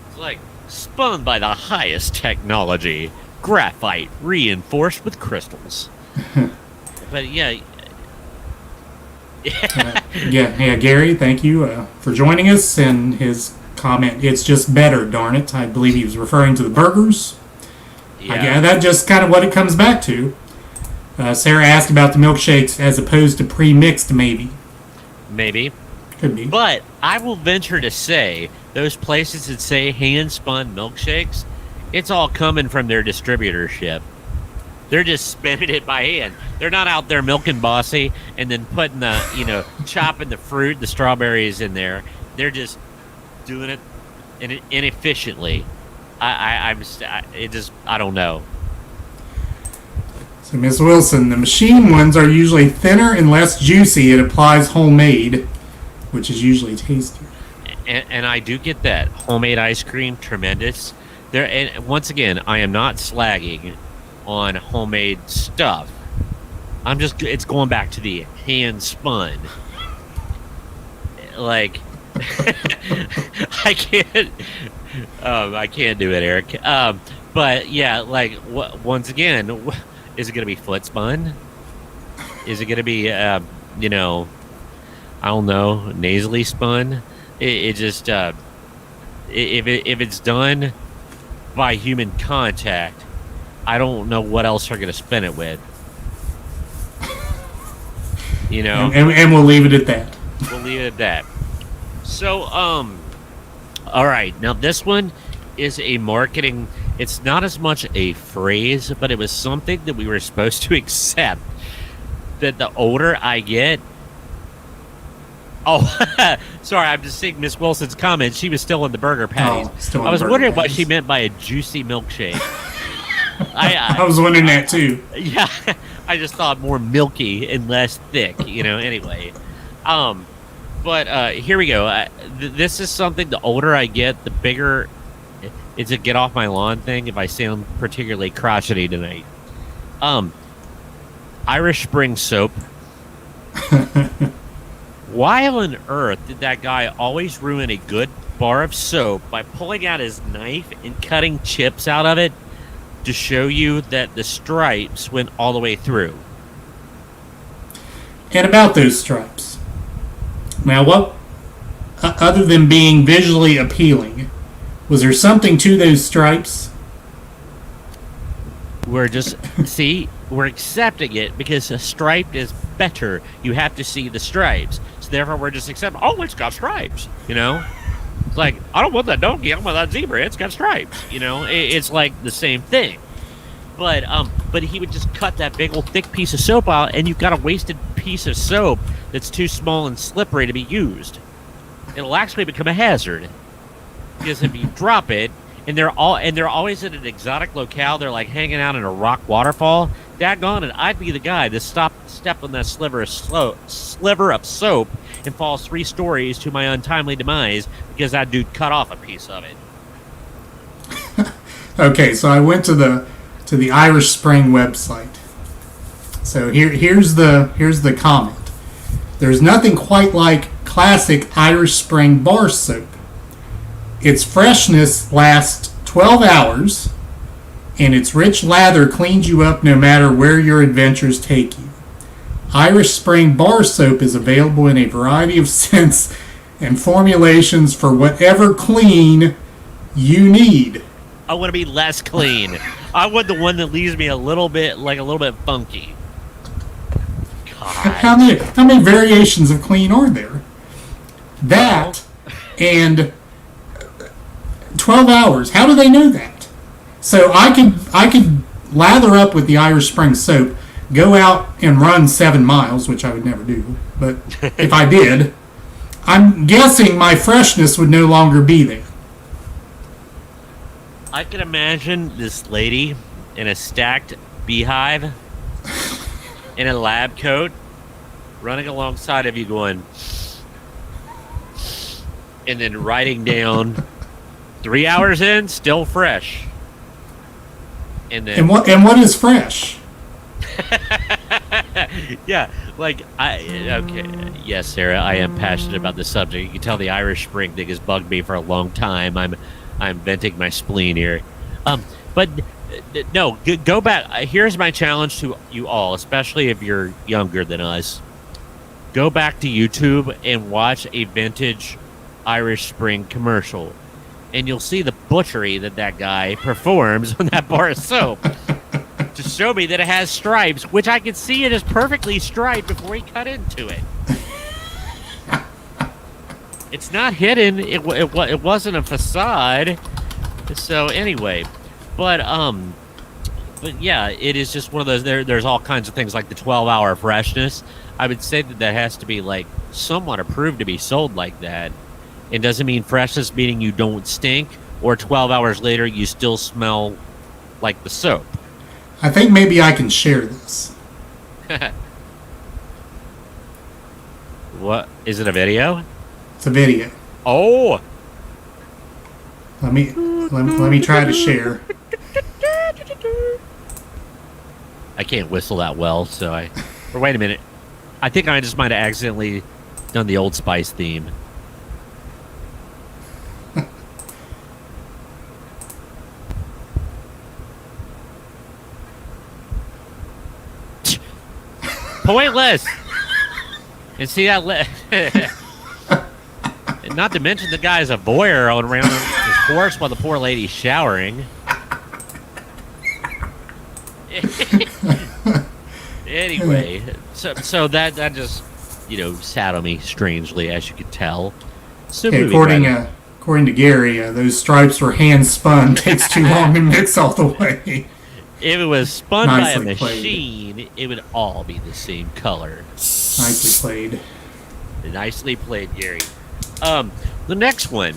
It's like, spun by the highest technology. Graphite reinforced with crystals. But yeah. Yeah, Gary, thank you for joining us, and his comment, it's just better, darn it. I believe he was referring to the burgers. Yeah. That's just kind of what it comes back to. Sarah asked about the milkshakes as opposed to pre-mixed, maybe. Maybe. Could be. But I will venture to say, those places that say hand-spun milkshakes, it's all coming from their distributorship. They're just spinning it by hand. They're not out there milking Bossy and then putting the, chopping the fruit, the strawberries in there. They're just doing it inefficiently. I don't know. So, Miss Wilson, the machine ones are usually thinner and less juicy. It applies homemade, which is usually tastier. And I do get that. Homemade ice cream, tremendous. And once again, I am not slagging on homemade stuff. It's going back to the hand spun. Like, I can't do it, Eric. But yeah, like, once again, is it going to be foot spun? Is it going to be, I don't know, nasally spun? It just, if it's done by human contact, I don't know what else they're going to spin it with. And we'll leave it at that. We'll leave it at that. So, all right. Now, this one is a marketing... It's not as much a phrase, but it was something that we were supposed to accept. That the older I get... Oh, sorry, I'm just seeing Miss Wilson's comment. She was still in the burger patties. Still in I was burger wondering what patties. she meant by a juicy milkshake. I was wondering that too. Yeah, I just thought more milky and less thick. Anyway. But here we go. This is something. The older I get, the bigger it's a get off my lawn thing. If I sound particularly crotchety tonight, Irish Spring soap. Why on earth did that guy always ruin a good bar of soap by pulling out his knife and cutting chips out of it to show you that the stripes went all the way through? And about those stripes. Now, what, other than being visually appealing, was there something to those stripes? We're just, we're accepting it because a stripe is better. You have to see the stripes. So therefore, we're just accepting, oh, it's got stripes, It's like, I don't want that donkey, I want that zebra, it's got stripes, It's like the same thing. But he would just cut that big old thick piece of soap out, and you've got a wasted piece of soap that's too small and slippery to be used. It'll actually become a hazard because if you drop it, and they're always at an exotic locale, they're like hanging out in a rock waterfall. Daggone it, I'd be the guy that step on that sliver of soap and falls 3 stories to my untimely demise because that dude cut off a piece of it. Okay, so I went to the Irish Spring website. So here's the comment. There's nothing quite like classic Irish Spring bar soap. Its freshness lasts 12 hours, and its rich lather cleans you up no matter where your adventures take you. Irish Spring bar soap is available in a variety of scents and formulations for whatever clean you need. I want to be less clean. I want the one that leaves me a little bit funky. God. How many variations of clean are there? That and 12 hours. How do they know that? So I could lather up with the Irish Spring soap, go out and run 7 miles, which I would never do, but if I did, I'm guessing my freshness would no longer be there. I can imagine this lady in a stacked beehive in a lab coat running alongside of you going, and then writing down 3 hours in, still fresh. And what is fresh? Yeah, okay, yes, Sarah, I am passionate about this subject. You can tell the Irish Spring thing has bugged me for a long time. I'm venting my spleen here. But no, go back. Here's my challenge to you all, especially if you're younger than us. Go back to YouTube and watch a vintage Irish Spring commercial, and you'll see the butchery that guy performs on that bar of soap to show me that it has stripes, which I could see it is perfectly striped before he cut into it. It's not hidden. It wasn't a facade. So anyway, but yeah, it is just one of those. There's all kinds of things like the 12-hour freshness. I would say that has to be like somewhat approved to be sold like that. It doesn't mean freshness meaning you don't stink, or 12 hours later you still smell like the soap. I think maybe I can share this. What? Is it a video? It's a video. Oh! Let me try to share. I can't whistle that well, so or wait a minute. I think I just might have accidentally done the Old Spice theme. Pointless. And see that? And not to mention the guy's a voyeur on around his horse while the poor lady's showering. Anyway, so that just sat on me strangely, as you could tell. So okay, according to Gary, those stripes were hand spun. Takes too long to mix all the way. If it was spun by a Nicely machine, played. it would all be the same color. Nicely played. Nicely played, Gary. The next one.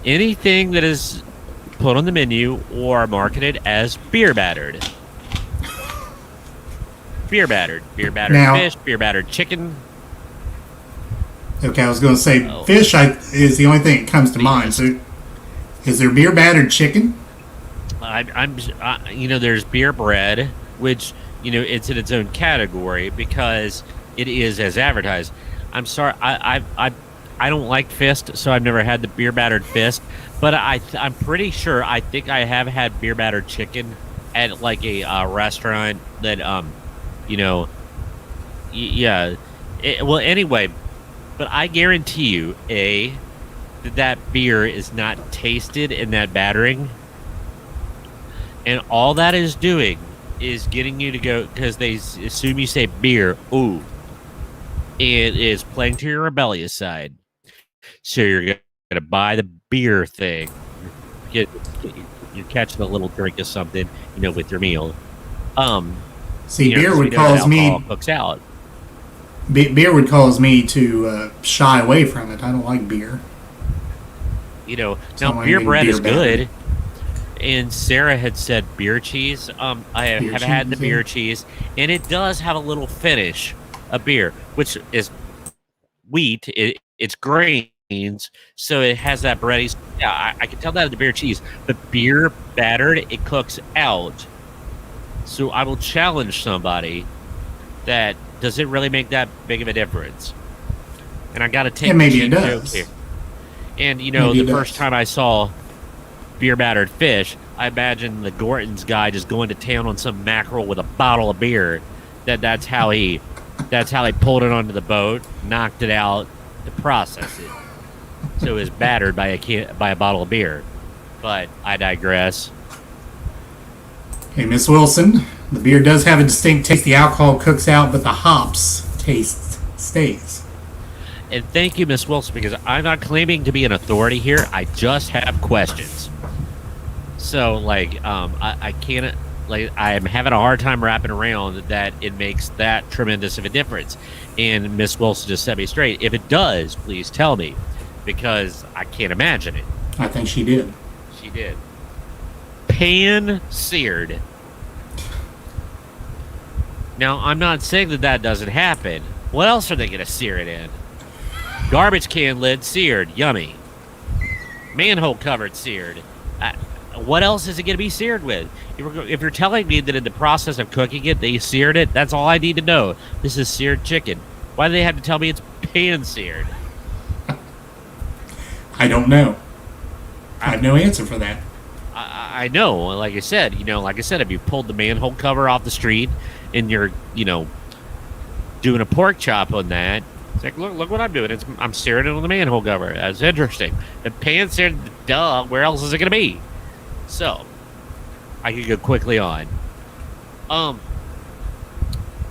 Anything that is put on the menu or marketed as beer battered. Beer battered Now- fish, beer battered chicken. Okay, I was going to say Oh. fish is the only thing that comes to mind. So, is there beer battered chicken? There's beer bread, which it's in its own category because it is as advertised. I'm sorry, I don't like fist, so I've never had the beer battered fist. But I'm pretty sure I think I have had beer battered chicken at like a restaurant that yeah. Well, anyway, but I guarantee you, that beer is not tasted in that battering, and all that is doing is getting you to go because they assume you say beer. Ooh, it is playing to your rebellious side. So you're gonna buy the beer thing. You're catching a little drink of something, with your meal. See, beer so would that cause me. alcohol cooks out. Beer would cause me to shy away from it. I don't like beer. So Now I'm beer getting bread beer is good. And Sarah had said beer cheese. I Beer have had the cheese, beer yeah. cheese, and it does have a little finish of beer, which is wheat. It's grains, so it has that bready. Yeah, I can tell that in the beer cheese. But beer battered, it cooks out. So I will challenge somebody that does it really make that big of a difference? And I got to take Yeah, maybe the it cheap does. joke here. And Maybe the it first does. time I saw beer battered fish, I imagine the Gorton's guy just going to town on some mackerel with a bottle of beer. That's how he pulled it onto the boat, knocked it out to process it. So it was battered by a bottle of beer. But I digress. Hey, Miss Wilson, the beer does have a distinct taste. The alcohol cooks out, but the hops taste stays. And thank you, Miss Wilson, because I'm not claiming to be an authority here. I just have questions. So, I can't, I'm having a hard time wrapping around that it makes that tremendous of a difference. And Miss Wilson just set me straight. If it does, please tell me, because I can't imagine it. I think she did. She did. Pan seared. Now, I'm not saying that doesn't happen. What else are they going to sear it in? Garbage can lid seared. Yummy. Manhole covered seared. What else is it going to be seared with? If you're telling me that in the process of cooking it, they seared it, that's all I need to know. This is seared chicken. Why do they have to tell me it's pan seared? I don't know. I have no answer for that. I know. Like I said, if you pulled the manhole cover off the street and you're, doing a pork chop on that, it's like, look what I'm doing. I'm searing it on the manhole cover. That's interesting. The pan seared, duh, where else is it going to be? So, I could go quickly on.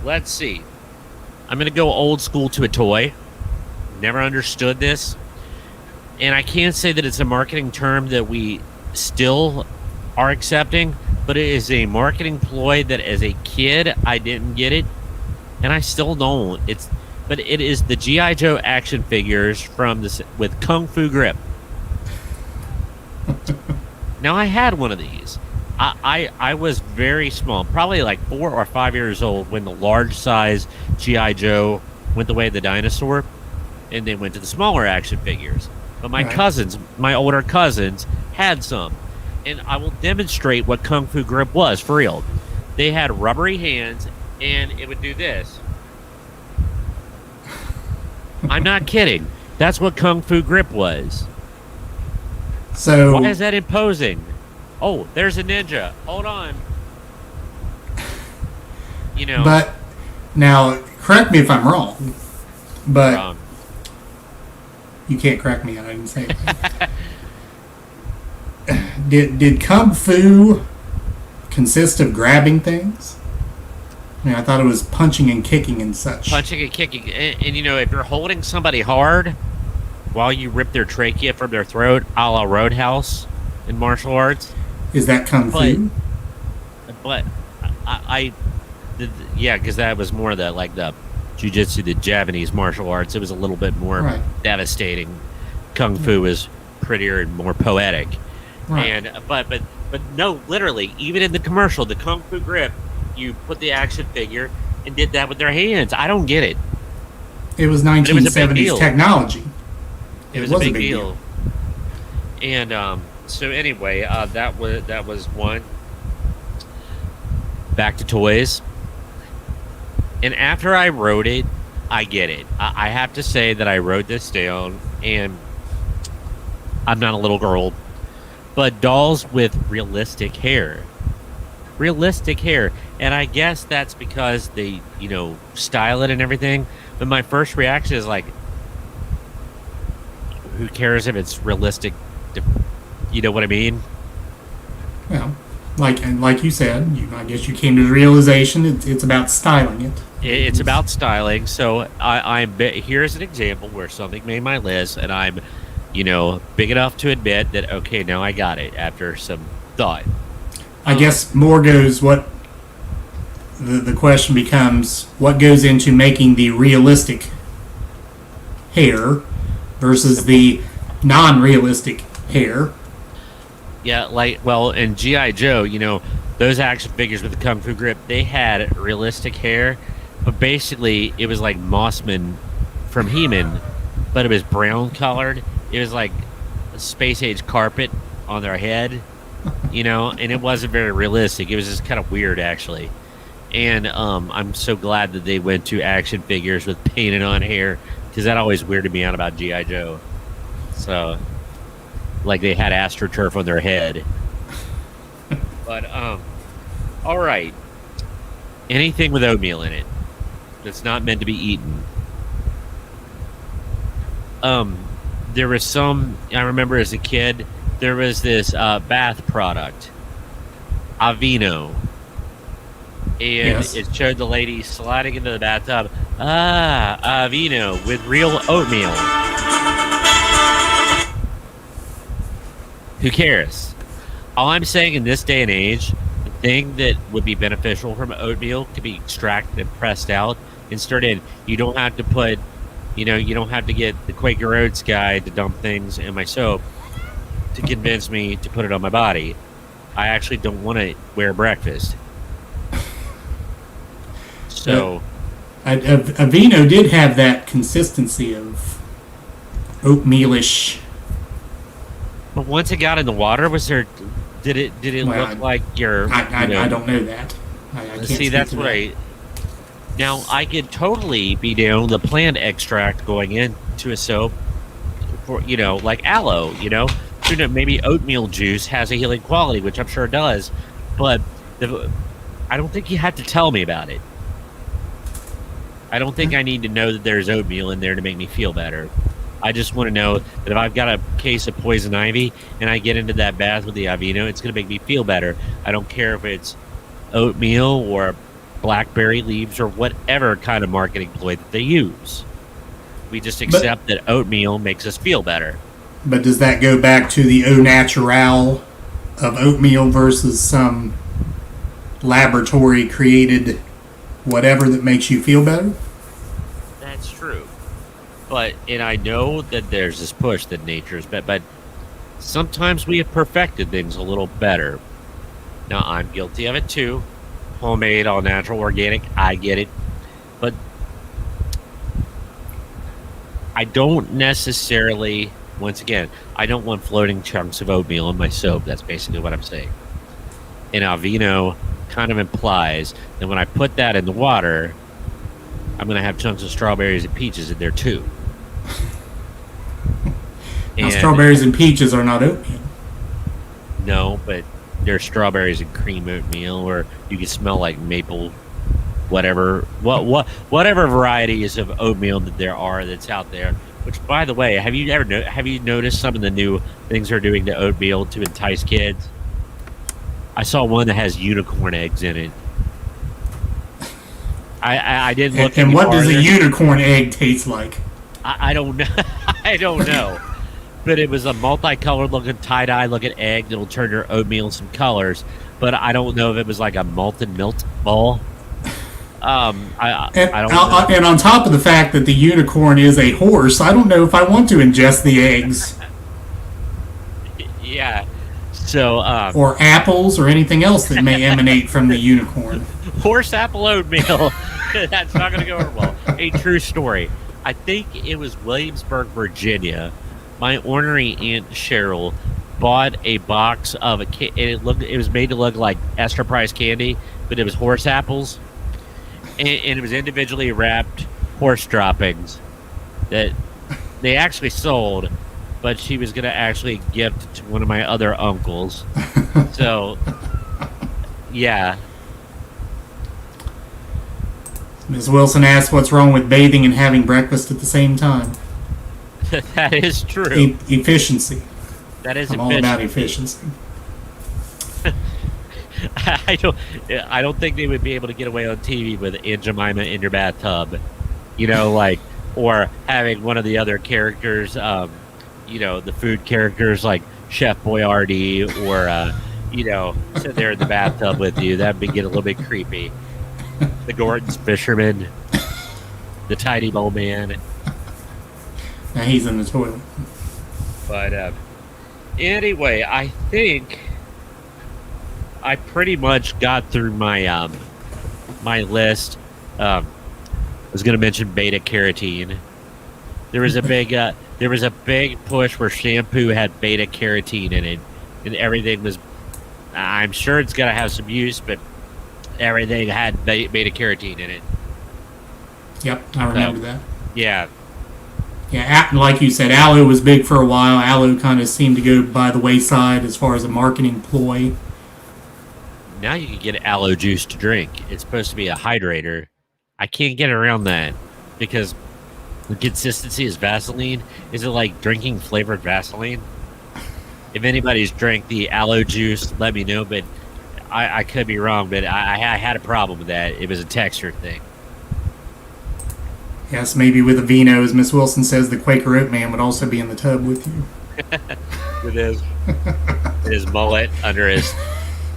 Let's see. I'm going to go old school to a toy. Never understood this. And I can't say that it's a marketing term that we still are accepting, but it is a marketing ploy that as a kid, I didn't get it. And I still don't. But it is the G.I. Joe action figures from this with Kung Fu grip. Now, I had one of these. I was very small, probably like 4 or 5 years old when the large size G.I. Joe went the way of the dinosaur, and then went to the smaller action figures. But my Right. cousins, my older cousins, had some. And I will demonstrate what Kung Fu grip was, for real. They had rubbery hands, and it would do this. I'm not kidding. That's what Kung Fu grip was. So, Why is that imposing? Oh, there's a ninja. Hold on. but now, correct me if I'm wrong, but wrong. you can't correct me. I didn't say it. Did Kung Fu consist of grabbing things? I thought it was punching and kicking and such. Punching and kicking. And if you're holding somebody hard while you rip their trachea from their throat, a la Roadhouse in martial arts. Is that Kung Fu? But yeah, because that was more the jiu-jitsu, the Japanese martial arts. It was a little bit more Right. devastating. Kung Fu is prettier and more poetic. Right. And but no, literally, even in the commercial, the Kung Fu Grip, you put the action figure and did that with their hands. I don't get it. It was But it was a big 1970s deal. technology. It was a big deal. And so anyway, that was one. Back to toys. And after I wrote it, I get it. I have to say that I wrote this down, and I'm not a little girl, but dolls with realistic hair. Realistic hair. And I guess that's because they, style it and everything. But my first reaction is like, who cares if it's realistic? You know what I mean? Well, like you said, I guess you came to the realization it's about styling it. It's about styling. So here's an example where something made my list, and I'm, big enough to admit that, okay, now I got it after some thought. I guess more goes what the question becomes, what goes into making the realistic hair versus the non-realistic hair. Yeah, in G.I. Joe, those action figures with the Kung Fu Grip, they had realistic hair, but basically it was like Mossman from He-Man, but it was brown colored. It was like a space age carpet on their head, and it wasn't very realistic. It was just kind of weird, actually. And I'm so glad that they went to action figures with painted on hair, because that always weirded me out about G.I. Joe. So, like they had AstroTurf on their head. But, all right. Anything with oatmeal in it that's not meant to be eaten. There was some, I remember as a kid, there was this bath product, Aveeno. And Yes. it showed the lady sliding into the bathtub. Aveeno with real oatmeal. Who cares? All I'm saying in this day and age, the thing that would be beneficial from oatmeal can be extracted and pressed out and stirred in. You don't have to put, you don't have to get the Quaker Oats guy to dump things in my soap to convince me to put it on my body. I actually don't want to wear breakfast. So, Aveeno did have that consistency of oatmealish. but once it got in the water, did it Well, look like your? I don't know that. I can't See, speak that's to what that. Now, I could totally be down the plant extract going into a soap for, like aloe, maybe oatmeal juice has a healing quality, which I'm sure it does, but I don't think you have to tell me about it. I don't think I need to know that there's oatmeal in there to make me feel better. I just want to know that if I've got a case of poison ivy and I get into that bath with the Aveeno, it's going to make me feel better. I don't care if it's oatmeal or blackberry leaves or whatever kind of marketing ploy that they use. We just accept that oatmeal makes us feel better. But does that go back to the au naturel of oatmeal versus some laboratory created whatever that makes you feel better? That's true. And I know that there's this push that nature's but sometimes we have perfected things a little better. Now, I'm guilty of it too. Homemade, all natural, organic, I get it. But I don't necessarily, once again, I don't want floating chunks of oatmeal in my soap. That's basically what I'm saying. And Aveeno kind of implies that when I put that in the water, I'm going to have chunks of strawberries and peaches in there too. Now, strawberries and peaches are not oatmeal. No, but there's strawberries and cream oatmeal, or you can smell like maple, whatever varieties of oatmeal that there are that's out there. Which, by the way, have you noticed some of the new things they're doing to oatmeal to entice kids? I saw one that has unicorn eggs in it. I didn't look. And what does a unicorn egg taste like? I don't know. I don't know. But it was a multicolored looking, tie-dye looking egg that'll turn your oatmeal some colors. But I don't know if it was like a malted milk ball. I don't know. And on top of the fact that the unicorn is a horse, I don't know if I want to ingest the eggs. Yeah. So, Or apples or anything else that may emanate from the unicorn. horse apple oatmeal. That's not going to go over well. A true story. I think it was Williamsburg, Virginia. My ornery aunt Cheryl bought a box of it was made to look like Esther Price candy, but it was horse apples, and it was individually wrapped horse droppings that they actually sold, but she was going to actually gift to one of my other uncles. So, yeah. Ms. Wilson asks what's wrong with bathing and having breakfast at the same time. That is true. Efficiency. That is I'm all about efficiency. I don't think they would be able to get away on TV with Aunt Jemima in your bathtub, or having one of the other characters, the food characters like Chef Boyardee, or sit there in the bathtub with you. That'd get a little bit creepy. The Gordon's fisherman, the Tidy Bowl man. Now he's in the toilet. But anyway, I think I pretty much got through my my list. I was going to mention beta carotene. There was a big push where shampoo had beta carotene in it, and everything was. I'm sure it's going to have some use, but everything had beta carotene in it. Yep, I remember that. Yeah. Yeah, like you said, aloe was big for a while. Aloe kind of seemed to go by the wayside as far as a marketing ploy. Now you can get aloe juice to drink. It's supposed to be a hydrator. I can't get around that because the consistency is Vaseline. Is it like drinking flavored Vaseline? If anybody's drank the aloe juice, let me know, but I could be wrong, but I had a problem with that. It was a texture thing. Yes, maybe with a vino, as Miss Wilson says, the Quaker Oat Man would also be in the tub with you. With his mullet under his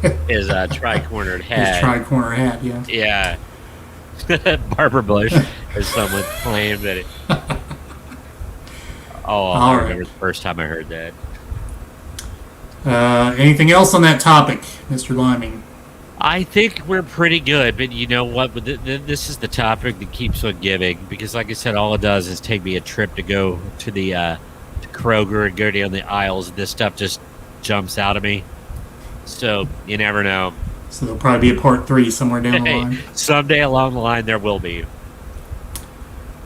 tri-cornered hat. His tri-corner hat, yeah. Yeah. Barbara Bush, as someone claimed that it... Oh, I remember the first time I heard that. Anything else on that topic, Mr. Liming? I think we're pretty good, but you know what? This is the topic that keeps on giving, because like I said, all it does is take me a trip to go to the to Kroger and go down the aisles, and this stuff just jumps out of me. So you never know. So there'll probably be a part 3 somewhere down the line. Someday along the line there will be.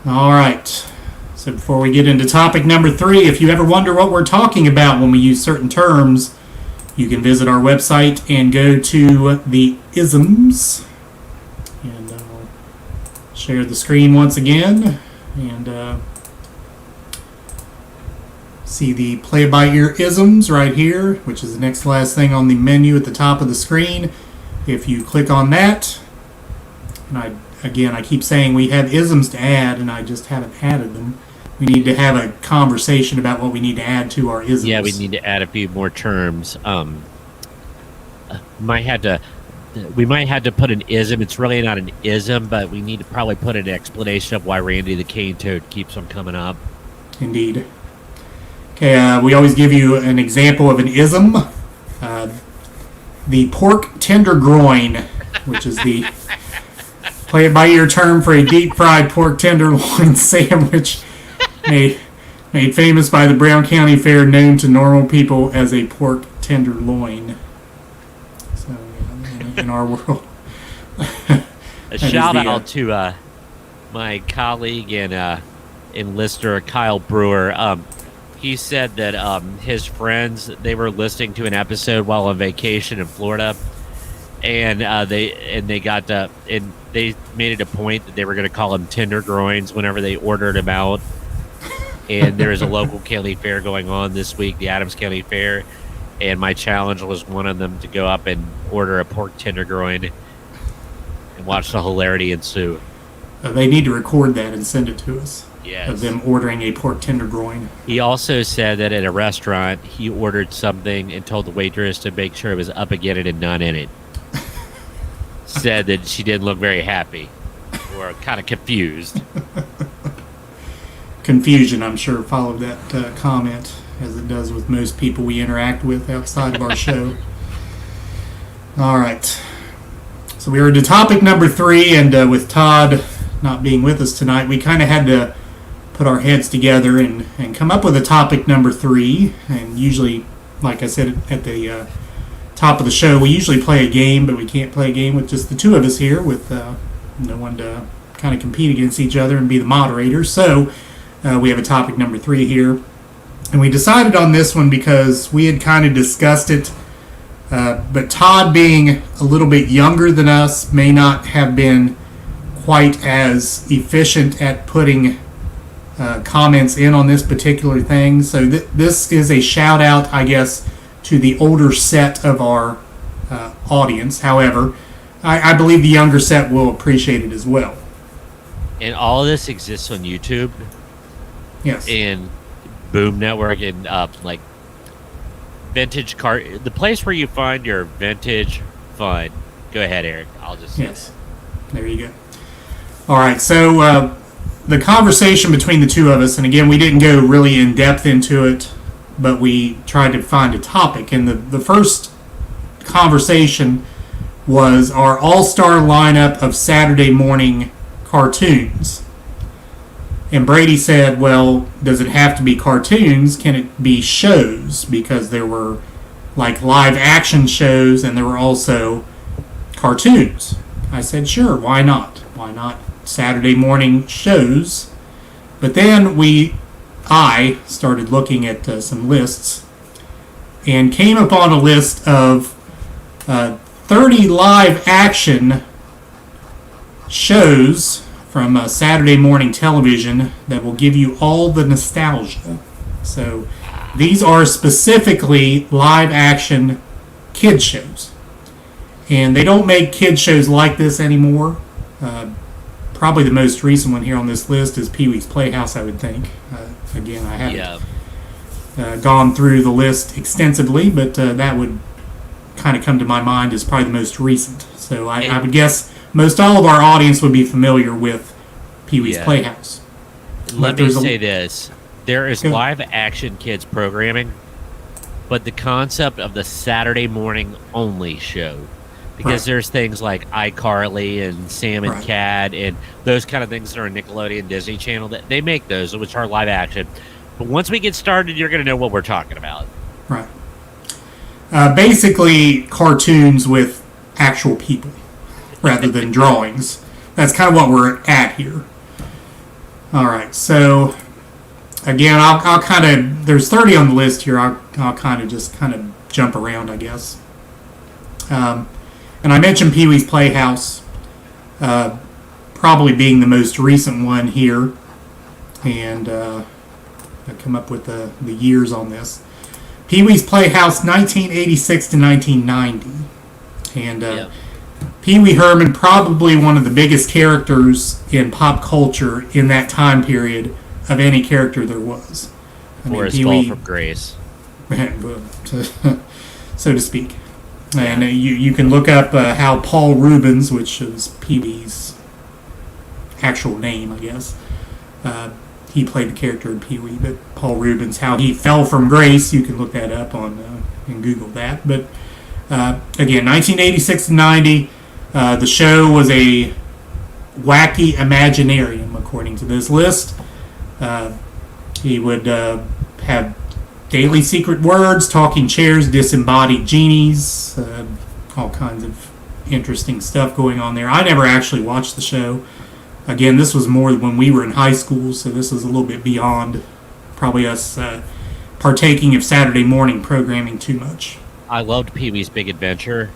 All right. So before we get into topic number 3, if you ever wonder what we're talking about when we use certain terms, you can visit our website and go to the isms. And I'll share the screen once again. And see the play-by-ear isms right here, which is the next last thing on the menu at the top of the screen. If you click on that, and I keep saying we have isms to add, and I just haven't added them. We need to have a conversation about what we need to add to our isms. Yeah, we need to add a few more terms. We might have to put an ism. It's really not an ism, but we need to probably put an explanation of why Randy the Cane Toad keeps on coming up. Indeed. Okay, we always give you an example of an ism. The pork tenderloin, which is the play-it-by-ear term for a deep-fried pork tenderloin sandwich made famous by the Brown County Fair, known to normal people as a pork tenderloin. So, yeah, in our world. A shout out to my colleague and listener, Kyle Brewer. He said that his friends, they were listening to an episode while on vacation in Florida, and they made it a point that they were going to call them tendergroins whenever they ordered them out. And there is a local county fair going on this week, the Adams County Fair, and my challenge was one of them to go up and order a pork tenderloin and watch the hilarity ensue. They need to record that and send it to us. Yes. Of them ordering a pork tenderloin. He also said that at a restaurant, he ordered something and told the waitress to make sure it was up again and none in it. Said that she didn't look very happy or kind of confused. Confusion, I'm sure, followed that comment. as it does with most people we interact with outside of our show. All right. So we are to topic number 3, and with Todd not being with us tonight, we kind of had to put our heads together and come up with a topic number 3. And usually, like I said at the top of the show, we usually play a game, but we can't play a game with just the two of us here, with no one to kind of compete against each other and be the moderator. So we have a topic number 3 here. And we decided on this one because we had kind of discussed it, but Todd, being a little bit younger than us, may not have been quite as efficient at putting comments in on this particular thing. So this is a shout out, I guess, to the older set of our audience. However, I believe the younger set will appreciate it as well. And all of this exists on YouTube. Yes. And Boom Network and like vintage car, the place where you find your vintage fun. Go ahead, Eric. I'll just say yes. There you go. All right. So the conversation between the two of us, and again, we didn't go really in depth into it, but we tried to find a topic. And the first conversation was our all-star lineup of Saturday morning cartoons. And Brady said, well, does it have to be cartoons? Can it be shows? Because there were like live action shows and there were also cartoons. I said, sure, why not? Why not Saturday morning shows? But then I started looking at some lists and came upon a list of 30 live action shows from Saturday morning television that will give you all the nostalgia. So these are specifically live action kid shows. And they don't make kid shows like this anymore. Probably the most recent one here on this list is Pee-wee's Playhouse, I would think. Again, I haven't gone through the list extensively, but that would kind of come to my mind as probably the most recent. So I would guess most all of our audience would be familiar with Pee-wee's Playhouse. Let me say this. There is live action kids programming, but the concept of the Saturday morning only show, because there's things like iCarly and Sam and Cat and those kind of things that are on Nickelodeon, Disney Channel, that they make those, which are live action. But once we get started, you're going to know what we're talking about. Right. Basically, cartoons with actual people rather than drawings. That's kind of what we're at here. All right, so again, I'll kind of, there's 30 on the list here. I'll kind of jump around, I guess. And I mentioned Pee-wee's Playhouse, probably being the most recent one here, and I come up with the years on this. Pee-wee's Playhouse, 1986 to 1990, and Pee-wee Herman, probably one of the biggest characters in pop culture in that time period of any character there was. Or his fall from grace, so to speak. And you can look up how Paul Rubens, which is Pee-wee's actual name, I guess, he played the character in Pee-wee, but Paul Rubens, how he fell from grace, you can look that up on and Google that. But again, 1986 to 90, the show was a wacky Imaginarium, according to this list. He would have daily secret words, talking chairs, disembodied genies, all kinds of interesting stuff going on there. I never actually watched the show. Again, this was more when we were in high school, so this is a little bit beyond probably us partaking of Saturday morning programming too much. I loved Pee-wee's Big Adventure,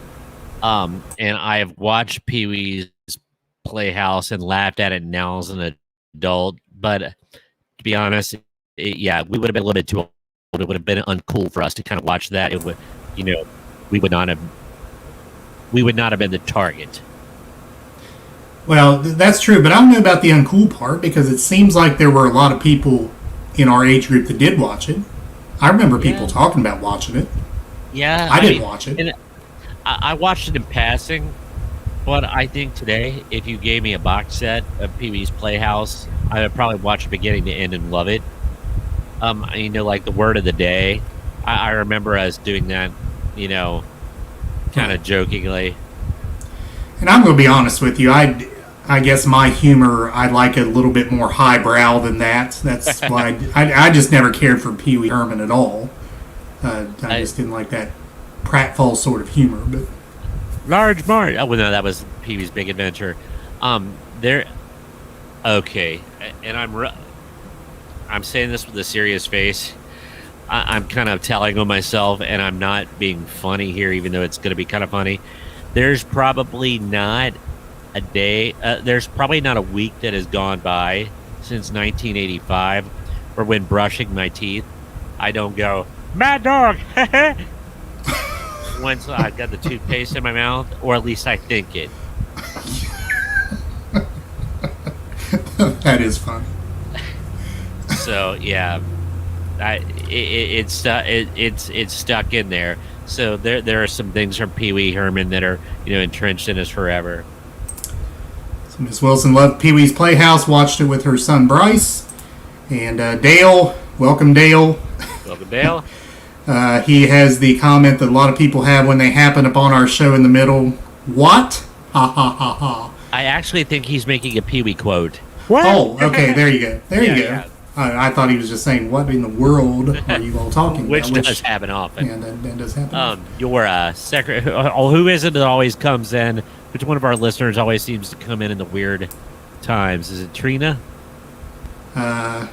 and I have watched Pee-wee's Playhouse and laughed at it now as an adult, but to be honest, we would have been a little bit too old. It would have been uncool for us to kind of watch that. It would, we would not have been the target. Well, that's true, but I don't know about the uncool part, because it seems like there were a lot of people in our age group that did watch it. I remember people talking about watching it. Yeah, I didn't watch it. And I watched it in passing, but I think today, if you gave me a box set of Pee-wee's Playhouse, I would probably watch it beginning to end and love it. like the word of the day. I remember us doing that, kind of jokingly. And I'm going to be honest with you. I guess my humor, I like it a little bit more highbrow than that. That's why I just never cared for Pee Wee Herman at all. I just didn't like that pratfall sort of humor. But Large Marge. Oh, well, no, that was Pee Wee's Big Adventure. There. Okay, and I'm saying this with a serious face. I'm kind of telling on myself, and I'm not being funny here, even though it's going to be kind of funny. There's probably not a day, there's probably not a week that has gone by since 1985 where when brushing my teeth, I don't go, Mad Dog! Once I've got the toothpaste in my mouth, or at least I think it. That is funny. So, yeah. It's stuck in there. So there are some things from Pee Wee Herman that are entrenched in us forever. So Miss Wilson loved Pee Wee's Playhouse, watched it with her son Bryce, and Dale. Welcome, Dale. Welcome, Dale. He has the comment that a lot of people have when they happen upon our show in the middle. What? Ha ha ha ha. I actually think he's making a Pee Wee quote. What? Oh, okay. There you go. There you go. Yeah. I thought he was just saying, "What in the world are you all talking Which about?" Does happen often. Yeah, that does happen. Your secretary, who is it that always comes in? Which one of our listeners always seems to come in the weird times? Is it Trina? I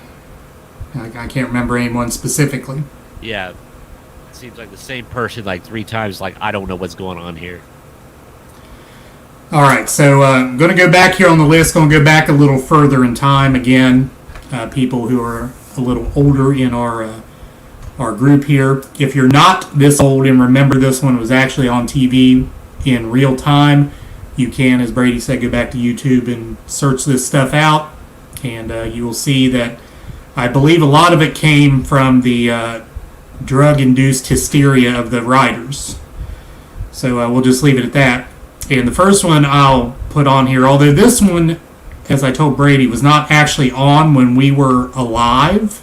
can't remember anyone specifically. Yeah, it seems like the same person like 3 times. Like, I don't know what's going on here. All right, so I'm going to go back here on the list. Going to go back a little further in time again. People who are a little older in our group here. If you're not this old and remember this one was actually on TV in real time, you can, as Brady said, go back to YouTube and search this stuff out, and you will see that I believe a lot of it came from the drug-induced hysteria of the writers. So we'll just leave it at that. And the first one I'll put on here, although this one, as I told Brady, was not actually on when we were alive,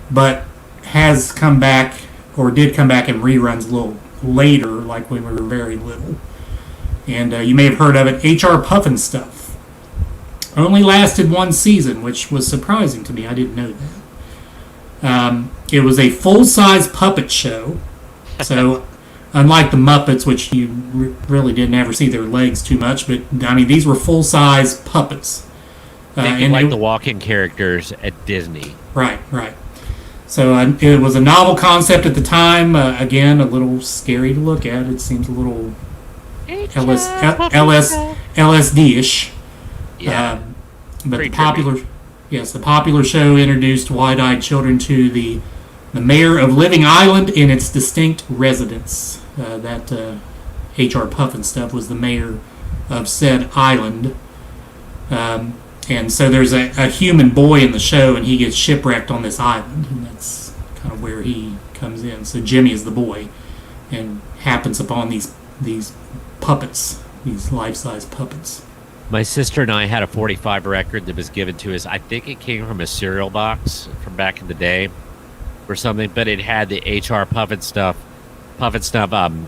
but has come back, or did come back in reruns a little later, like when we were very little. And you may have heard of it, H.R. Puffin Stuff. Only lasted 1 season, which was surprising to me. I didn't know that. It was a full-size puppet show. So, unlike the Muppets, which you really didn't ever see their legs too much, but, I mean, these were full-size puppets. Like the walking characters at Disney. Right. So it was a novel concept at the time. Again, a little scary to look at. It seems a little LSD-ish. Yeah. But the popular show introduced wide-eyed children to the mayor of Living Island in its distinct residence. That H.R. Puffin Stuff was the mayor of said island. And so there's a human boy in the show, and he gets shipwrecked on this island, and that's kind of where he comes in. So Jimmy is the boy, and happens upon these puppets, these life-size puppets. My sister and I had a 45 record that was given to us. I think it came from a cereal box from back in the day or something, but it had the H.R. Puffin Stuff, on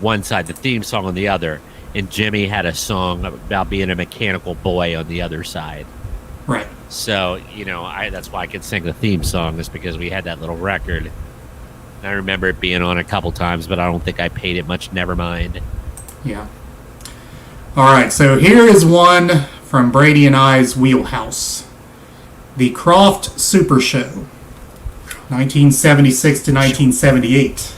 one side, the theme song on the other. And Jimmy had a song about being a mechanical boy on the other side. Right. So, that's why I could sing the theme song, is because we had that little record. I remember it being on a couple times, but I don't think I paid it much. Never mind. Yeah. All right, so here is one from Brady and I's wheelhouse. The Croft Super Show, 1976 to 1978.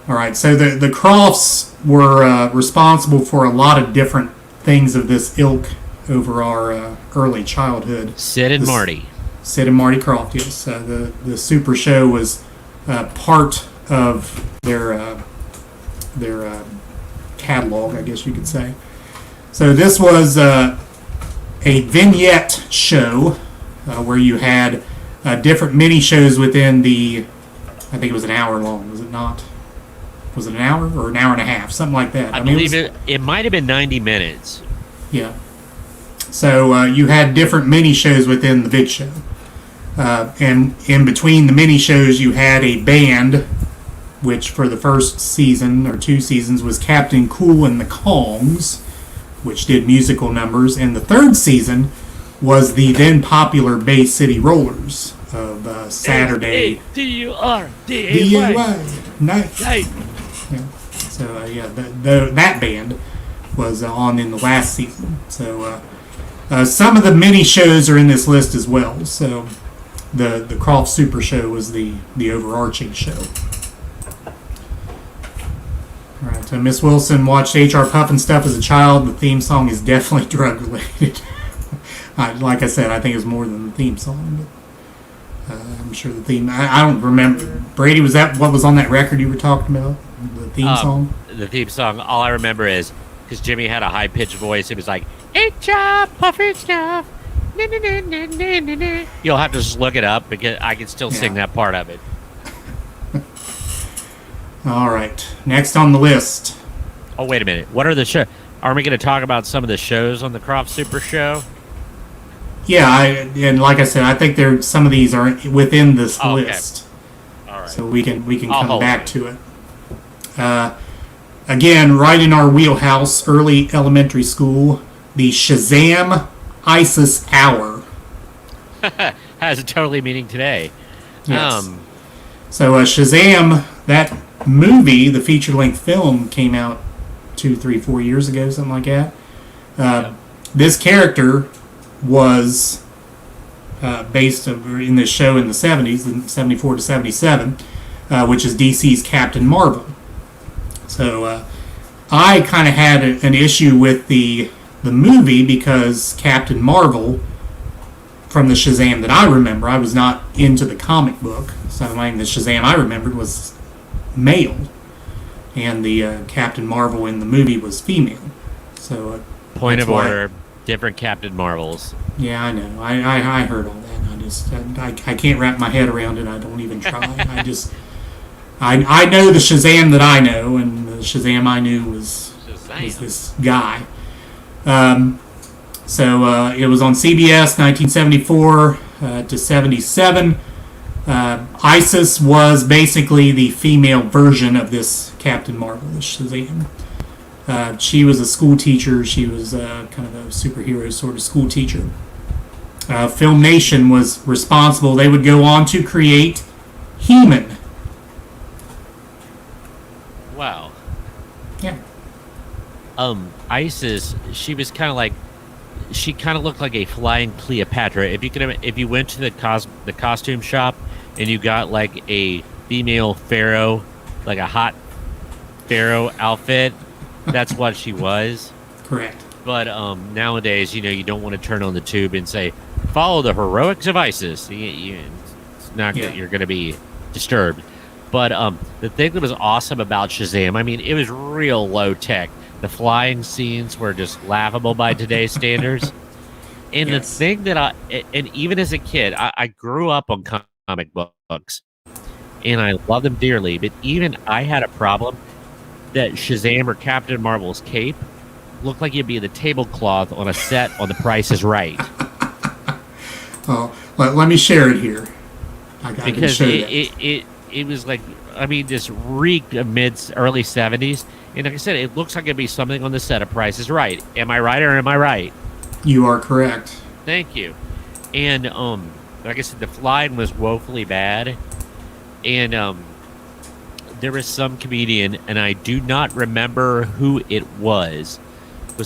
All right, so the Crofts were responsible for a lot of different things of this ilk over our early childhood. Sid and Marty Krofft, yes. The Super Show was part of their catalog, I guess you could say. So this was a vignette show where you had different mini shows within I think it was an hour long, was it not? Was it an hour or an hour and a half? Something like that. I believe it might have been 90 minutes. Yeah. So you had different mini shows within the vid show. And in between the mini shows, you had a band, which for the first season or 2 seasons was Captain Cool and the Kongs, which did musical numbers. And the third season was the then popular Bay City Rollers of Saturday. D-U-R-D-A-Y. Nice. Hey. Yeah. So that band was on in the last season. So some of the mini shows are in this list as well. So the Croft Super Show was the overarching show. All right. So Miss Wilson watched H.R. Puffin stuff as a child. The theme song is definitely drug related. Like I said, I think it's more than the theme song. But I'm sure the theme. I don't remember. Brady, was that what was on that record you were talking about? The theme song? The theme song, all I remember is, because Jimmy had a high-pitched voice, it was like, H.R. Puffin stuff. Na, na, na, na, na, na, na. You'll have to just look it up, because I can still sing that part of it. All right. Next on the list. Oh, wait a minute. What are the shows? Are we going to talk about some of the shows on the Croft Super Show? Yeah, and like I said, I think some of these are within this list. All right. So we can come back to it. Again, right in our wheelhouse, early elementary school, the Shazam ISIS Hour. Has a totally meaning today. Yes. So Shazam, that movie, the feature-length film, came out 2, 3, 4 years ago, something like that. This character was based in this show in the 70s, in 74 to 77, which is DC's Captain Marvel. So I kind of had an issue with the movie because Captain Marvel, from the Shazam that I remember, I was not into the comic book, so the Shazam I remembered was male, and the Captain Marvel in the movie was female. So point of order, different Captain Marvels. Yeah, I know. I heard all that. I can't wrap my head around it. I don't even try. I know the Shazam that I know, and the Shazam I knew was this guy. So it was on CBS 1974 to 77. Isis was basically the female version of this Captain Marvel, the Shazam. She was a school teacher. She was kind of a superhero sort of school teacher. Film Nation was responsible. They would go on to create He-Man. Wow. Yeah. Isis, she was kind of like, she kind of looked like a flying Cleopatra. If you went to the costume shop and you got like a female pharaoh, like a hot pharaoh outfit, that's what she was. Correct. But nowadays, you don't want to turn on the tube and say, "Follow the heroics of Isis." It's not that you're going to be disturbed. But the thing that was awesome about Shazam, I mean, it was real low tech. The flying scenes were just laughable by today's standards. And the thing that and even as a kid, I grew up on comic books, and I love them dearly. But even I had a problem that Shazam or Captain Marvel's cape looked like it'd be the tablecloth on a set on The Price is Right. Oh, let me share it here. Because it was like, I mean, this reeked of early 70s. And like I said, it looks like it'd be something on the set of Price is Right. Am I right or am I right? You are correct. Thank you. And like I said, the flying was woefully bad. And there was some comedian, and I do not remember who it was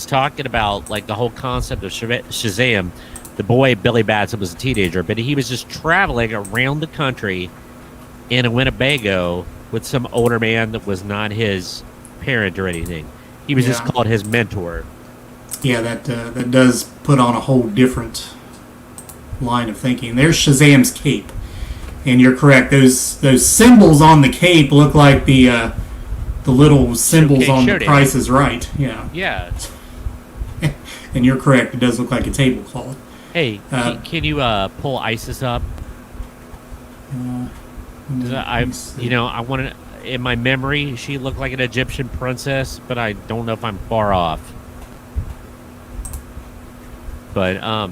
talking about like the whole concept of Shazam. The boy Billy Batson was a teenager, but he was just traveling around the country in a Winnebago with some older man that was not his parent or anything. He was just called his mentor. Yeah, that does put on a whole different line of thinking. There's Shazam's cape, and you're correct. Those symbols on the cape look like the little symbols on The Price is Right. Yeah. Yeah. And you're correct. It does look like a tablecloth. Hey, can you pull Isis up? I want to. In my memory, she looked like an Egyptian princess, but I don't know if I'm far off. But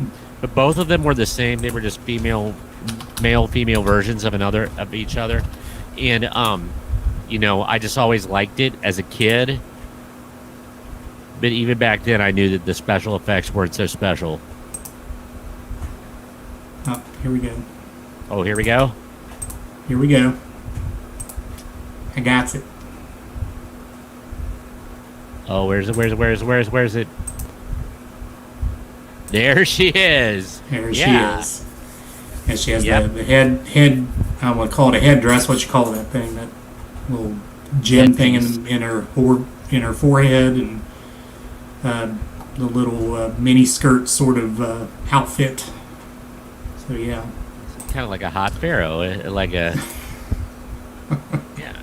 both of them were the same. They were just female male female versions of each other, and I just always liked it as a kid. But even back then, I knew that the special effects weren't so special. Oh, here we go. Oh, here we go. Here we go. I got it. Oh, where's it? There she is. There Yeah. she is. And she has Yep. the head, I would call it a headdress. What you call that thing? That little gem thing in her forehead, and the little mini skirt sort of outfit. So yeah. Kind of like a hot pharaoh, like a yeah.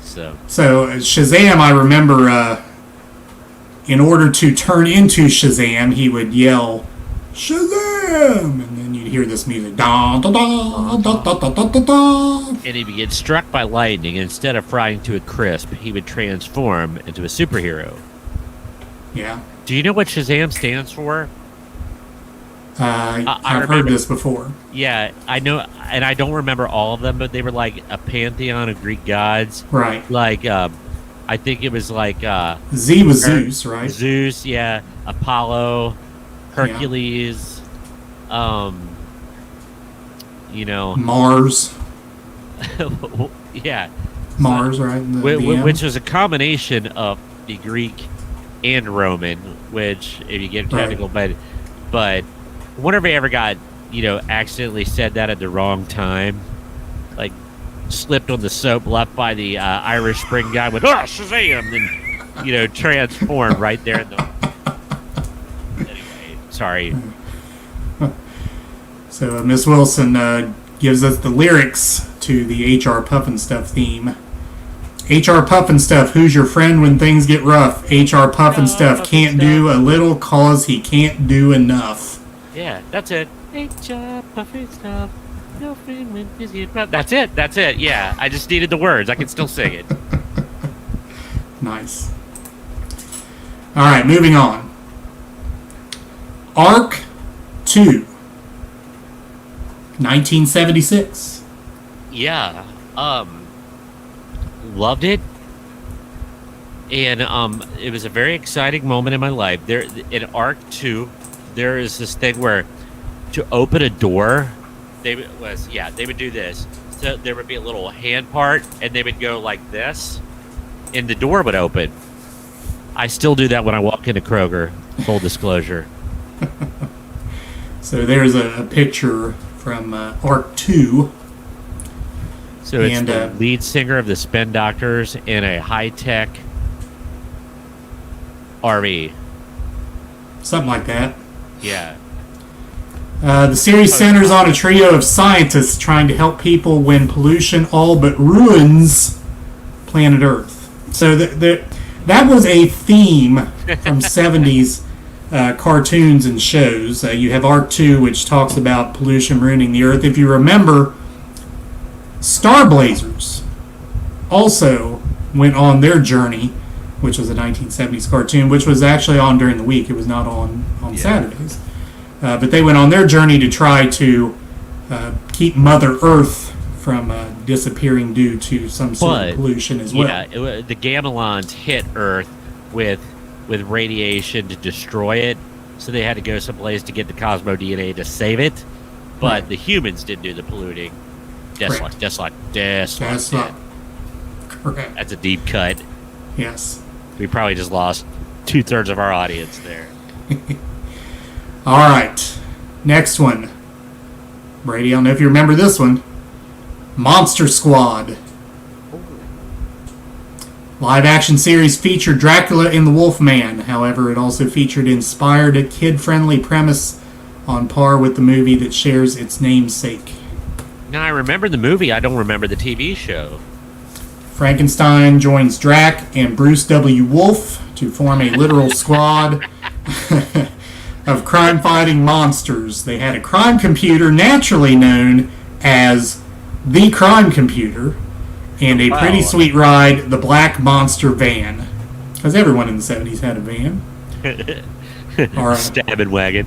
So Shazam, I remember. In order to turn into Shazam, he would yell, "Shazam!" And then you'd hear this music. Da, da, da, da, da, da, da, da, da. and if he gets struck by lightning, instead of frying to a crisp, he would transform into a superhero. Yeah. Do you know what Shazam stands for? I've heard this before. Yeah, I know, and I don't remember all of them, but they were like a pantheon of Greek gods. Right. Like, I think it was like Z was Zeus, right? Zeus, yeah, Apollo, Hercules, Mars. yeah, Mars, right? which was a combination of the Greek and Roman, which, if you get technical, but whenever I ever got, accidentally said that at the wrong time, like slipped on the soap left by the Irish Spring guy, went, "Oh, Shazam!" and, transformed right there in the... Anyway, sorry. So Miss Wilson gives us the lyrics to the H.R. Pufnstuf theme. H.R. Pufnstuf, who's your friend when things get rough? H.R. Pufnstuf can't do a little cause he can't do enough. Yeah, that's it. H.R. Pufnstuf, no friend when things get rough. That's it. Yeah, I just needed the words. I can still sing it. Nice. All right, moving on. Arc 2, 1976. Yeah, loved it, and it was a very exciting moment in my life. There in Arc 2, there is this thing where to open a door, they would do this. So there would be a little hand part, and they would go like this, and the door would open. I still do that when I walk into Kroger. Full disclosure. So there's a picture from Arc 2. So it's the lead singer of the Spin Doctors in a high-tech RV. Something like that. Yeah. The series centers on a trio of scientists trying to help people when pollution all but ruins planet Earth. So that was a theme from 70s cartoons and shows. You have Arc 2, which talks about pollution ruining the Earth. If you remember, Star Blazers also went on their journey, which was a 1970s cartoon, which was actually on during the week. It was not on Saturdays. But they went on their journey to try to keep Mother Earth from disappearing due to some sort of pollution as well. Yeah, the Gamelons hit Earth with radiation to destroy it, so they had to go someplace to get the Cosmo DNA to save it. But the humans didn't do the polluting. Just like correct. That's a deep cut. Yes. We probably just lost 2/3 of our audience there. All right. Next one. Brady, I don't know if you remember this one. Monster Squad. Live action series featured Dracula and the Wolfman. However, it also featured inspired a kid-friendly premise on par with the movie that shares its namesake. Now, I remember the movie. I don't remember the TV show. Frankenstein joins Drac and Bruce W. Wolf to form a literal squad of crime-fighting monsters. They had a crime computer naturally known as the Crime Computer, and a pretty sweet ride, the Black Monster Van. Because everyone in the 70s had a van. All right. Stabbing wagon.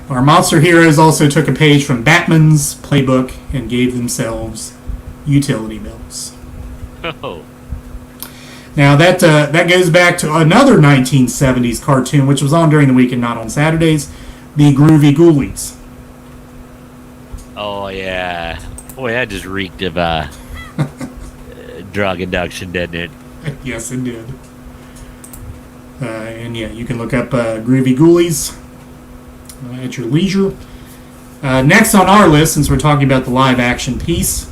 Our monster heroes also took a page from Batman's playbook and gave themselves utility belts. Oh. Now that goes back to another 1970s cartoon, which was on during the week and not on Saturdays, the Groovy Ghoulies. Oh, yeah. Boy, that just reeked of drug induction, didn't it? Yes, it did. And yeah, you can look up Groovy Ghoulies at your leisure. Next on our list, since we're talking about the live action piece,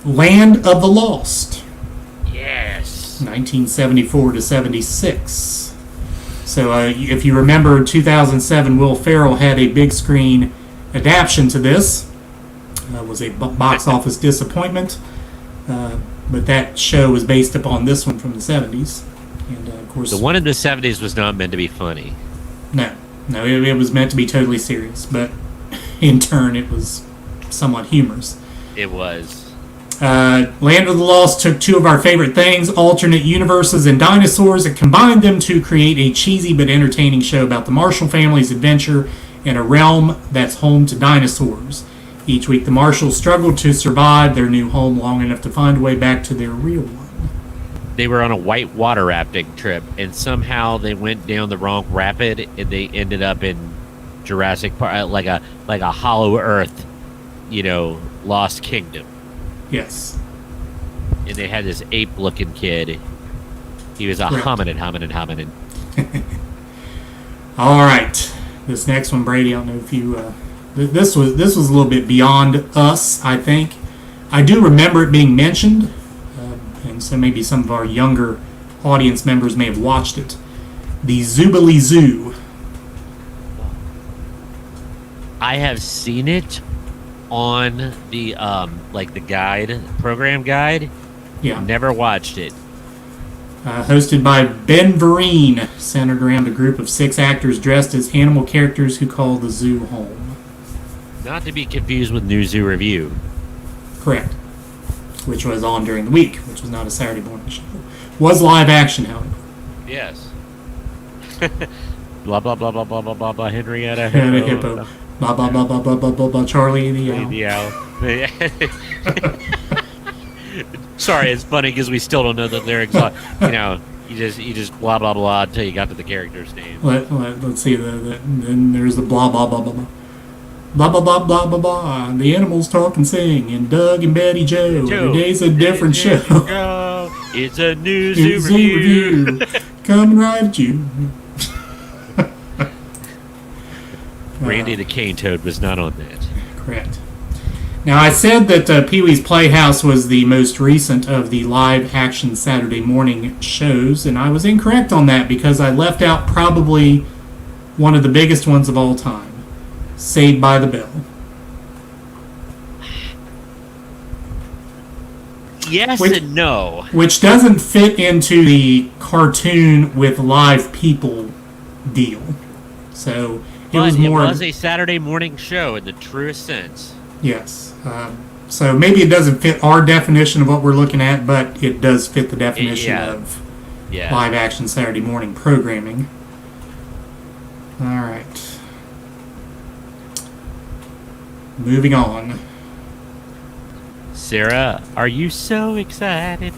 Land of the Lost. Yes. 1974 to 76. So if you remember, 2007, Will Ferrell had a big screen adaptation to this. Was a box office disappointment. But that show was based upon this one from the 70s. And of course, The one in the 70s was not meant to be funny. No, it was meant to be totally serious, but in turn it was somewhat humorous. It was. Land of the Lost took two of our favorite things, alternate universes and dinosaurs, and combined them to create a cheesy but entertaining show about the Marshall family's adventure in a realm that's home to dinosaurs. Each week the Marshalls struggled to survive their new home long enough to find a way back to their real one. They were on a white water rafting trip, and somehow they went down the wrong rapid, and they ended up in Jurassic Park, like a Hollow Earth, Lost Kingdom. Yes. And they had this ape-looking kid. He was a Correct. hominid. All right, this next one, Brady. I don't know if you. This was a little bit beyond us. I think I do remember it being mentioned, and so maybe some of our younger audience members may have watched it. The Zoobilee Zoo. I have seen it on the the program guide. Yeah. Never watched it. Hosted by Ben Vereen, centered around a group of 6 actors dressed as animal characters who call the zoo home. Not to be confused with New Zoo Review. Correct. Which was on during the week, which was not a Saturday morning show. Was live action, however. Yes. Blah blah blah blah blah blah blah blah Henrietta Hippo. Blah, blah, blah, blah, blah, blah, blah, blah, Charlie the Owl. The owl. Sorry, it's funny because we still don't know the lyrics. You just blah blah blah until you got to the character's name. Let's see. Then there's the blah blah blah blah blah. Blah blah blah blah blah blah. The animals talk and sing, and Doug and Betty Joe. Today's a different show. It's a New It's Zoo Review. Coming right at you. Randy the Cane Toad was not on that. Correct. Now, I said that Pee-wee's Playhouse was the most recent of the live-action Saturday morning shows, and I was incorrect on that because I left out probably one of the biggest ones of all time, Saved by the Bell. Yes and no. Which doesn't fit into the cartoon with live people deal. So it was more. It was a Saturday morning show in the truest sense. Yes. So maybe it doesn't fit our definition of what we're looking at, but it does fit the definition of live action Saturday morning programming. All right. Moving on. Sarah, are you so excited?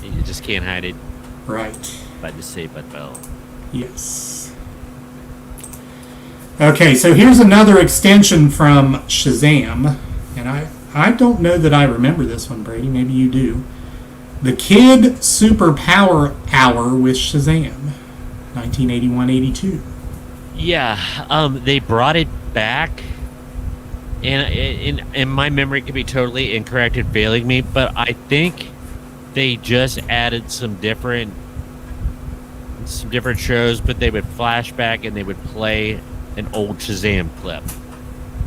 You just can't hide it Right. by the Saved by the Bell. Yes. Okay, so here's another extension from Shazam, and I don't know that I remember this one, Brady. Maybe you do. The Kid Superpower Hour with Shazam, 1981-82. Yeah, they brought it back, and my memory could be totally incorrect and failing me, but I think they just added some different shows, but they would flash back and they would play an old Shazam clip.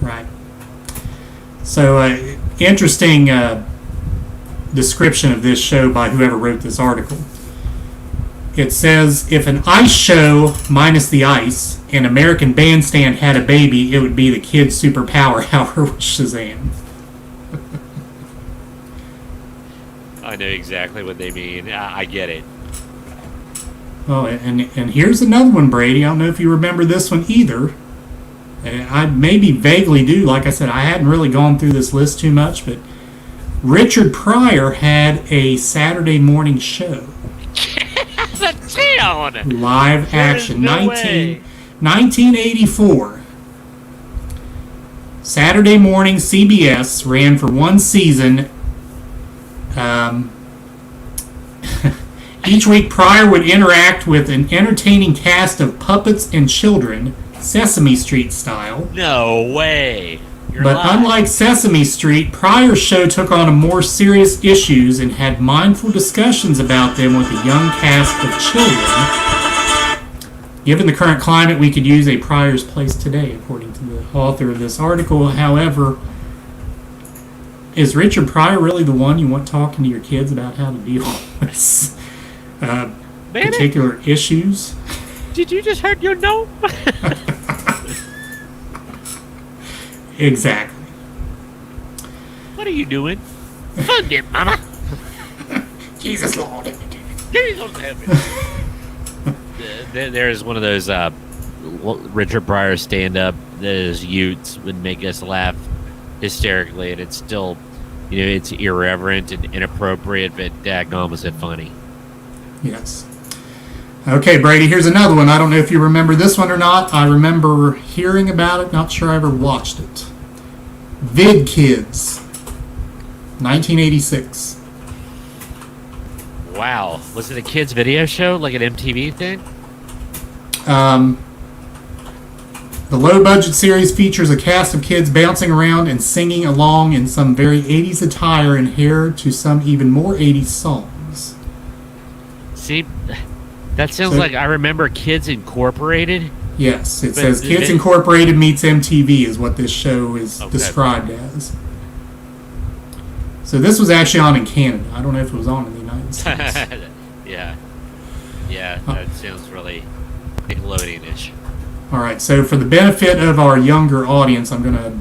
Right. So, interesting description of this show by whoever wrote this article. It says, if an ice show minus the ice and American Bandstand had a baby, it would be the Kid Superpower Hour with Shazam. I know exactly what they mean. I get it. Oh, and here's another one, Brady. I don't know if you remember this one either. I maybe vaguely do. Like I said, I hadn't really gone through this list too much, but Richard Pryor had a Saturday morning show. The town! Live action. No way. 1984. Saturday morning CBS ran for one season. Each week, Pryor would interact with an entertaining cast of puppets and children, Sesame Street style. No way. You're But lying. unlike Sesame Street, Pryor's show took on more serious issues and had mindful discussions about them with a young cast of children. Given the current climate, we could use a Pryor's Place today, according to the author of this article. However, is Richard Pryor really the one you want talking to your kids about how to deal with particular issues? Did you just hurt your nose? Exactly. What are you doing? Fun it, Mama. Jesus Lord. Jesus heaven. There's one of those Richard Pryor stand-up that his Utes would make us laugh hysterically, and it's still, it's irreverent and inappropriate, but daggone was it funny. Yes. Okay, Brady, here's another one. I don't know if you remember this one or not. I remember hearing about it, not sure I ever watched it. Vid Kids, 1986. Wow. Was it a kids' video show, like an MTV thing? The low-budget series features a cast of kids bouncing around and singing along in some very 80s attire and hair to some even more 80s songs. See, that sounds like I remember Kids Incorporated. Yes, it But says Kids Incorporated meets MTV is what this show is described as. So this was actually on in Canada. I don't know if it was on in the United States. Yeah, that sounds really Nickelodeon-ish. All right, so for the benefit of our younger audience, I'm going to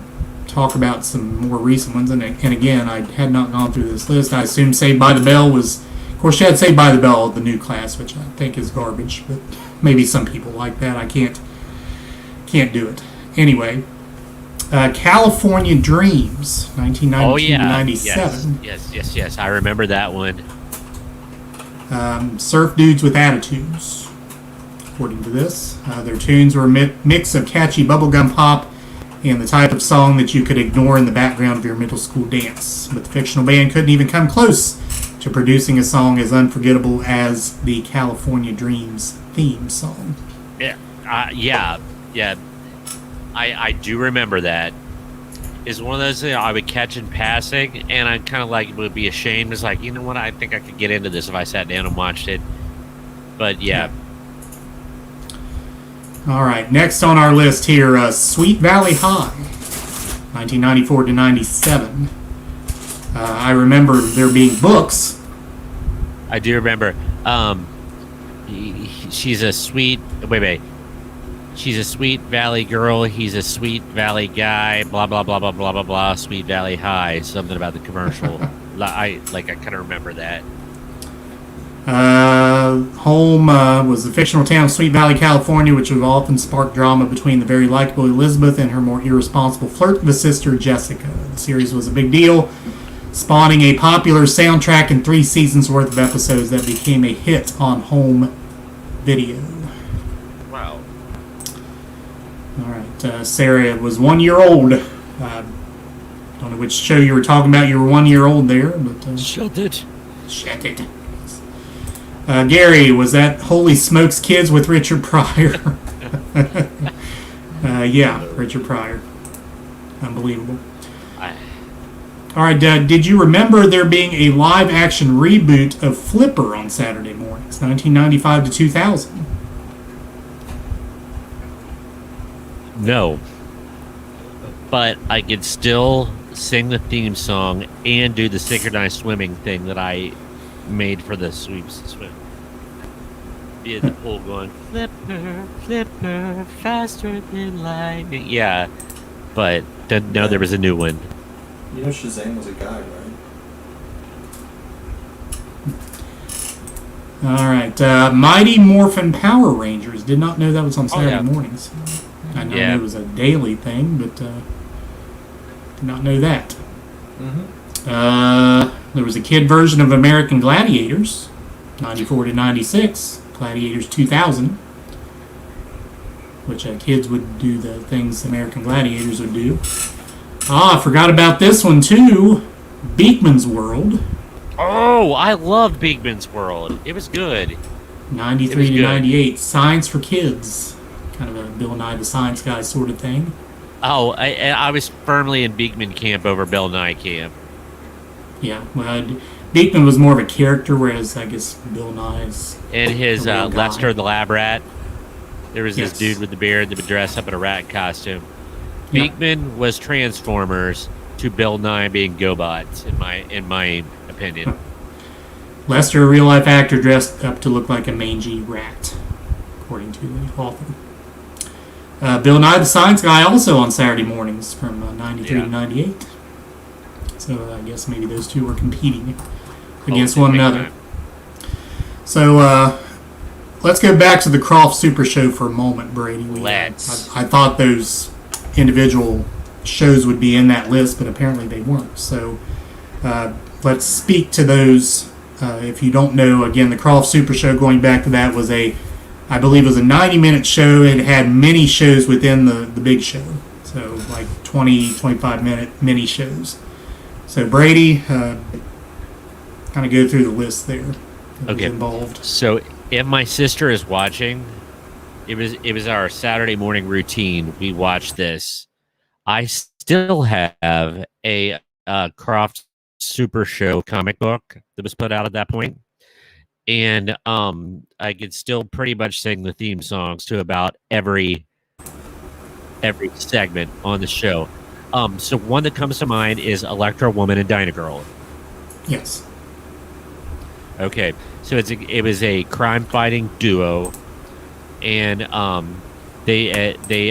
talk about some more recent ones. And again, I had not gone through this list. I assume Saved by the Bell was... Of course, you had Saved by the Bell, the new class, which I think is garbage. But maybe some people like that. I can't do it. Anyway, California Dreams, 1992 to 97. Yes. I remember that one. Surf Dudes with Attitudes, according to this. Their tunes were a mix of catchy bubblegum pop and the type of song that you could ignore in the background of your middle school dance. But the fictional band couldn't even come close to producing a song as unforgettable as the California Dreams theme song. Yeah. I do remember that. It's one of those things I would catch in passing, and I kind of would be ashamed. It's like, you know what? I think I could get into this if I sat down and watched it. But yeah. All right, next on our list here, Sweet Valley High, 1994 to 97. I remember there being books. I do remember. She's a sweet... Wait. She's a Sweet Valley girl. He's a Sweet Valley guy. Blah, blah, blah, blah, blah, blah, blah. Sweet Valley High. Something about the commercial. I kind of remember that. Home was the fictional town of Sweet Valley, California, which would often spark drama between the very likable Elizabeth and her more irresponsible flirt with sister Jessica. The series was a big deal, spawning a popular soundtrack and 3 seasons worth of episodes that became a hit on home video. Wow. All right, Sarah was 1 year old. Don't know which show you were talking about. You were 1 year old there, but Shut it. Shut it. Gary, was that Holy Smokes Kids with Richard Pryor? Yeah, Richard Pryor. Unbelievable. All right, did you remember there being a live-action reboot of Flipper on Saturday mornings, 1995 to 2000? No. But I could still sing the theme song and do the synchronized swimming thing that I made for the sweeps and swim. Be at the pool going, Flipper, Flipper, faster than lightning. Yeah, but no, there was a new one. You know Shazam was a guy, right? All right, Mighty Morphin Power Rangers. Did not know that was on Saturday mornings. I know Yeah. it was a daily thing, but did not know that. There was a kid version of American Gladiators, 94 to 96, Gladiators 2000, which kids would do the things American Gladiators would do. I forgot about this one too, Beekman's World, Oh, I loved Beekman's World. It was good. 93 to good. 98, Science for Kids, kind of a Bill Nye the Science Guy sort of thing. Oh, I was firmly in Beekman camp over Bill Nye camp. Yeah, well, Beekman was more of a character, whereas I guess Bill Nye's And his a real guy. Lester the Lab Rat. There was Yes. this dude with the beard that would dress up in a rat costume. Yeah. Beekman was Transformers to Bill Nye being GoBots, in my opinion. Lester, a real life actor dressed up to look like a mangy rat, according to the author. Bill Nye the Science Guy also on Saturday mornings from 93 Yeah. to 98. So I guess maybe those two were competing Oh, against big one another. time. So let's go back to the Croft Super Show for a moment, Brady. Let's. I thought those individual shows would be in that list, but apparently they weren't. So let's speak to those. If you don't know, again, the Croft Super Show, going back to that, was I believe it was a 90-minute show. It had many shows within the big show. So like 20, 25-minute mini shows. So Brady, kind of go through the list there. That was Okay. involved. So if my sister is watching, it was our Saturday morning routine. We watched this. I still have a Croft Super Show comic book that was put out at that point, and I could still pretty much sing the theme songs to about every segment on the show. So one that comes to mind is Electra Woman and Dyna Girl. Yes. Okay, so it was a crime fighting duo, and they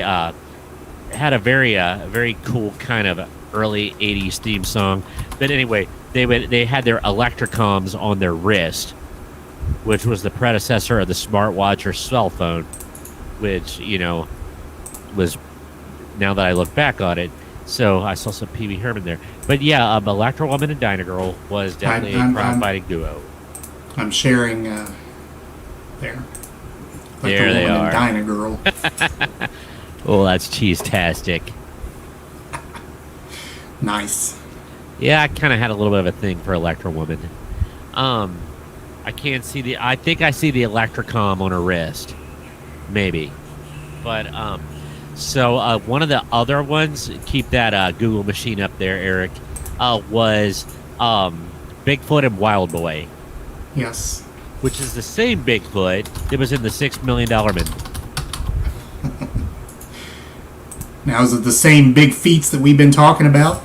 had a very cool kind of early '80s theme song. But anyway, they had their Electrocomms on their wrist, which was the predecessor of the smartwatch or cell phone, which was, now that I look back on it. So I saw some Pee Wee Herman there, but yeah, Electra Woman and Dyna Girl was definitely a crime fighting duo. I'm sharing there. Like There the they woman in are. Dyna Girl. Oh, that's cheese-tastic. Nice. Yeah, I kind of had a little bit of a thing for Electra Woman. I can't see I think I see the Electrocom on her wrist, maybe. But so one of the other ones, keep that Google machine up there, Eric, was Bigfoot and Wild Boy, Yes. which is the same Bigfoot that was in the $6 Million Man. Now, is it the same big feats that we've been talking about?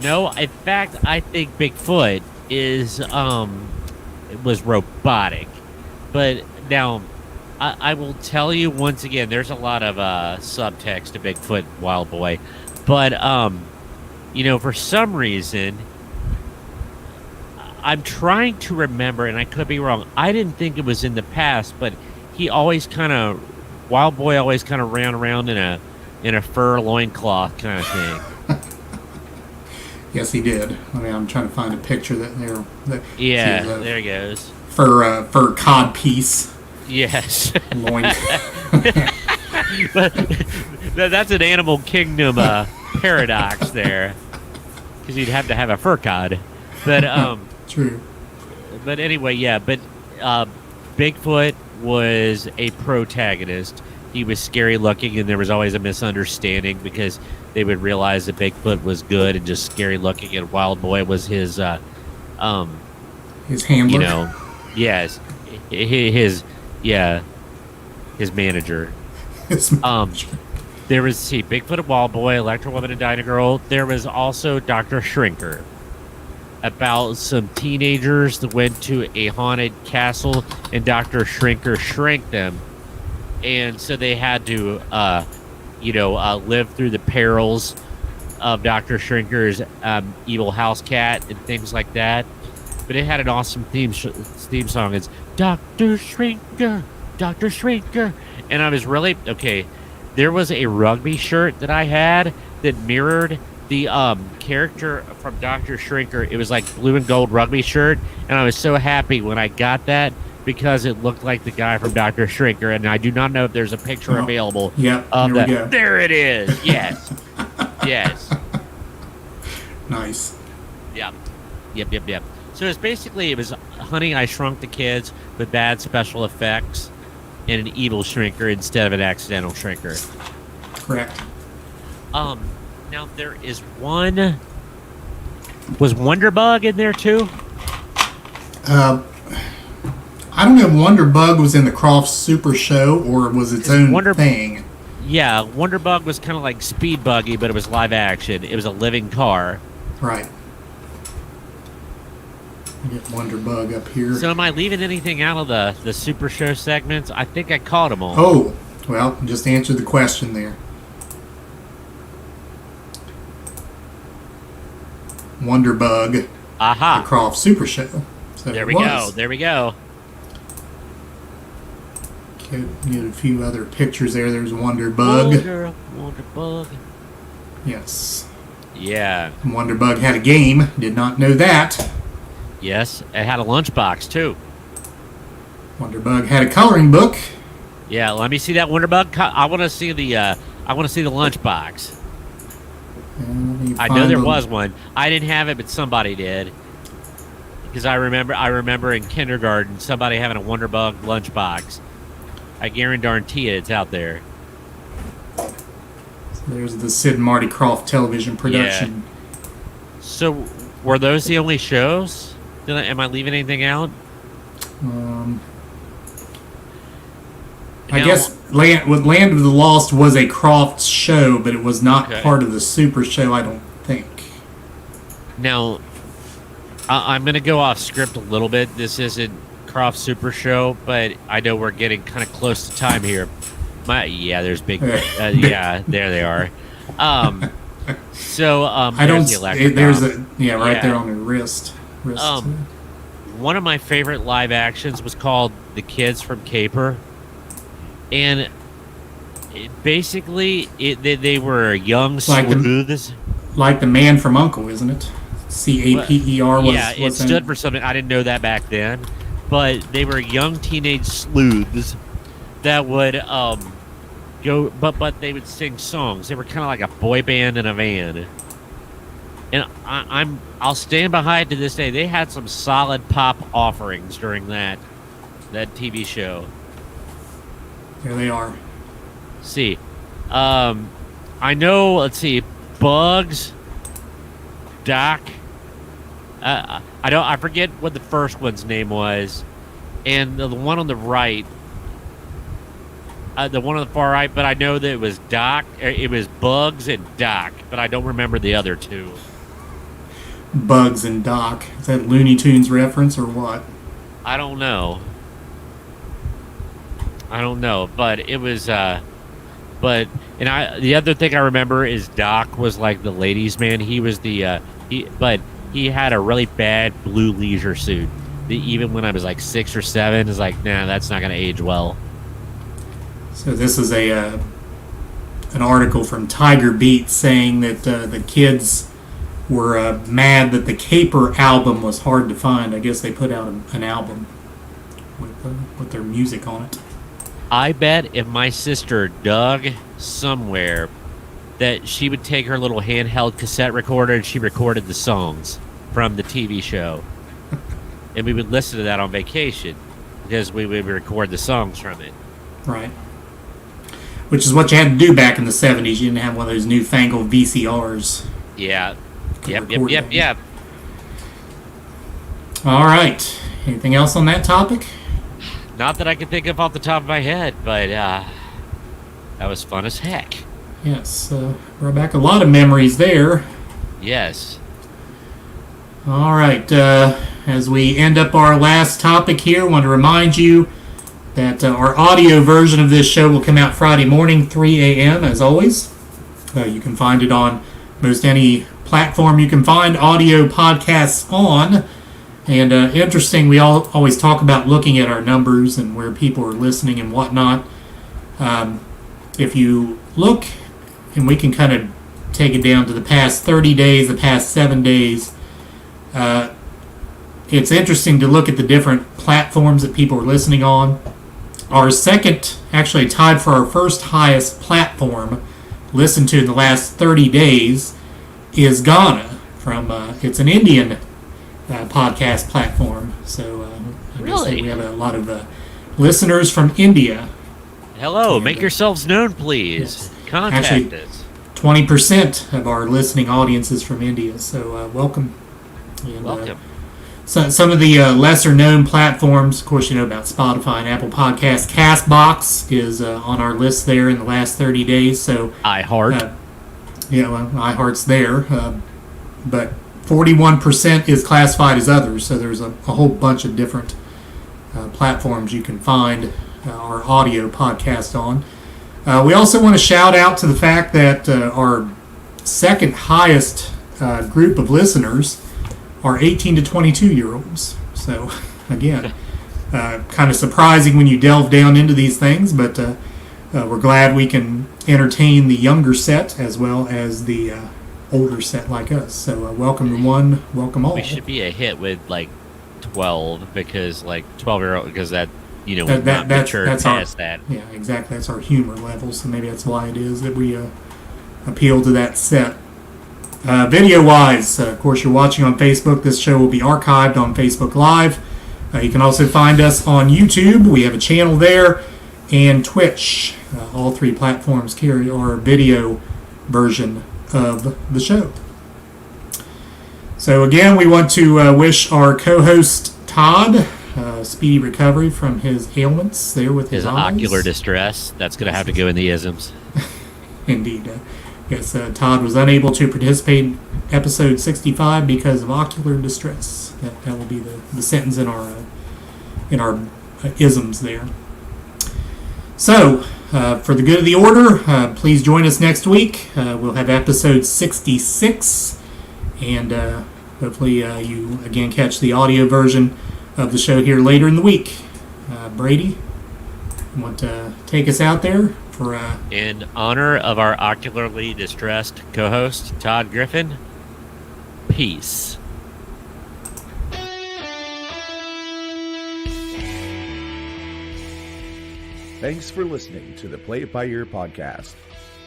No, in fact, I think Bigfoot is it was robotic. But now, I will tell you once again, there's a lot of subtext to Bigfoot and Wild Boy. But for some reason, I'm trying to remember, and I could be wrong. I didn't think it was in the past, but Wild Boy always kind of ran around in a fur loincloth kind of thing. Yes, he did. I mean, I'm trying to find a picture that Yeah, see, there he goes. fur cod piece Yes. loin. But that's an Animal Kingdom paradox there, because you'd have to have a fur cod. But True. but anyway, yeah. But Bigfoot was a protagonist. He was scary looking, and there was always a misunderstanding because they would realize that Bigfoot was good and just scary looking, and Wild Boy was his His handler. yes, his manager. His There was Bigfoot and Wild Boy, Electra Woman and Dyna Girl. There was also Dr. Shrinker, about some teenagers that went to a haunted castle, and Dr. Shrinker shrank them, and so they had to live through the perils of Dr. Shrinker's evil house cat and things like that. But it had an awesome theme song. It's Dr. Shrinker, Dr. Shrinker. And I was really, okay, there was a rugby shirt that I had that mirrored the character from Dr. Shrinker. It was like blue and gold rugby shirt, and I was so happy when I got that because it looked like the guy from Dr. Shrinker, and I do not know if there's a picture available of here that. we go. There it is. Yes. Yes. Nice. Yep. So it's basically, it was Honey, I Shrunk the Kids with bad special effects and an evil shrinker instead of an accidental shrinker. Correct. Now there is one. Was Wonderbug in there too? I don't know if Wonderbug was in the Croft Super Show or was its own thing. Yeah, Wonderbug was kind of like Speed Buggy, but it was live action. It was a living car. Right. Get Wonderbug up here. So am I leaving anything out of the Super Show segments? I think I caught them all. Oh, well, just answered the question there. Wonderbug. Aha. The Croft Super Show. So There we go. Get a few other pictures there. There's Wonderbug. Wonderbug. Yes. Yeah. Wonderbug had a game. Did not know that. Yes, it had a lunchbox too. Wonderbug had a coloring book. Yeah, let me see that Wonderbug. I want to see the lunchbox. I know there was one. I didn't have it, but somebody did. Because I remember in kindergarten somebody having a Wonderbug lunchbox. I guarantee it's out there. So there's the Sid and Marty Krofft television production. Yeah. So were those the only shows? Am I leaving anything out? I guess Land of the Lost was a Krofft show, but it was not part of the Super Show, I don't think. Now, I'm going to go off script a little bit. This isn't Krofft Super Show, but I know we're getting kind of close to time here. There's big. Yeah, there they are. There's the electric. There's there on the wrist. One of my favorite live actions was called The Kids from Caper, and they were young sleuths. Like the Man from U.N.C.L.E., isn't it? CAPER was. Yeah, it stood for something. I didn't know that back then, but they were young teenage sleuths that would go, but they would sing songs. They were kind of like a boy band in a van. And I'll stand behind to this day. They had some solid pop offerings during that TV show. There they are. See, I know. Let's see, Bugs, Doc. I forget what the first one's name was, and the one on the right. The one on the far right, but I know that it was Doc. It was Bugs and Doc, but I don't remember the other two. Bugs and Doc. Is that Looney Tunes reference or what? I don't know, but it was. The other thing I remember is Doc was like the ladies' man. He was but he had a really bad blue leisure suit. Even when I was like 6 or 7, it's like, nah, that's not gonna age well. So this is an article from Tiger Beat saying that the kids were mad that the Caper album was hard to find. I guess they put out an album with their music on it. I bet if my sister dug somewhere that she would take her little handheld cassette recorder and she recorded the songs from the TV show. And we would listen to that on vacation because we would record the songs from it. Right. Which is what you had to do back in the 70s. You didn't have one of those newfangled VCRs. Yeah. Yep. All right. Anything else on that topic? Not that I can think of off the top of my head, but that was fun as heck. Yes. Brought back a lot of memories there. Yes. All right. As we end up our last topic here, I want to remind you that our audio version of this show will come out Friday morning, 3 a.m., as always. You can find it on most any platform you can find audio podcasts on. And interesting, we always talk about looking at our numbers and where people are listening and whatnot. If you look, and we can kind of take it down to the past 30 days, the past 7 days. It's interesting to look at the different platforms that people are listening on. Our second, actually tied for our first highest platform listened to in the last 30 days is Ghana. It's an Indian podcast platform. So I guess Really? we have a lot of listeners from India. Hello, make yourselves known, please. Yes. Contact Actually, us. 20% of our listening audience is from India. So welcome. And, Welcome. So some of the lesser-known platforms, of course, you know about Spotify and Apple Podcasts. CastBox is on our list there in the last 30 days. So iHeart. iHeart's there, but 41% is classified as others. So there's a whole bunch of different platforms you can find our audio podcast on. We also want to shout out to the fact that our second highest group of listeners are 18 to 22-year-olds. So, again, kind of surprising when you delve down into these things, but we're glad we can entertain the younger set as well as the older set like us. So, welcome to one, welcome all. We should be a hit with like 12 because 12-year-old because that we've not that's matured our, past that. Yeah, exactly. That's our humor level. So maybe that's why it is that we appeal to that set. Video-wise, of course, you're watching on Facebook. This show will be archived on Facebook Live. You can also find us on YouTube. We have a channel there, and Twitch. All three platforms carry our video version of the show. So again, we want to wish our co-host Todd speedy recovery from his ailments there with his eyes. Ocular distress. That's going to have to go in the isms. Indeed. Yes, Todd was unable to participate in episode 65 because of ocular distress. That will be the sentence in our isms there. So, for the good of the order, please join us next week. We'll have episode 66, and hopefully you again catch the audio version of the show here later in the week. Brady, you want to take us out there? In honor of our ocularly distressed co-host, Todd Griffin, peace. Thanks for listening to the Play It By Ear podcast.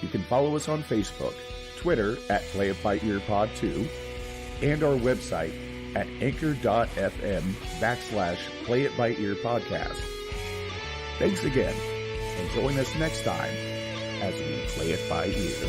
You can follow us on Facebook, Twitter at Play It By Ear Pod 2, and our website at anchor.fm/Play It By Ear podcast. Thanks again, and join us next time as we play it by ear.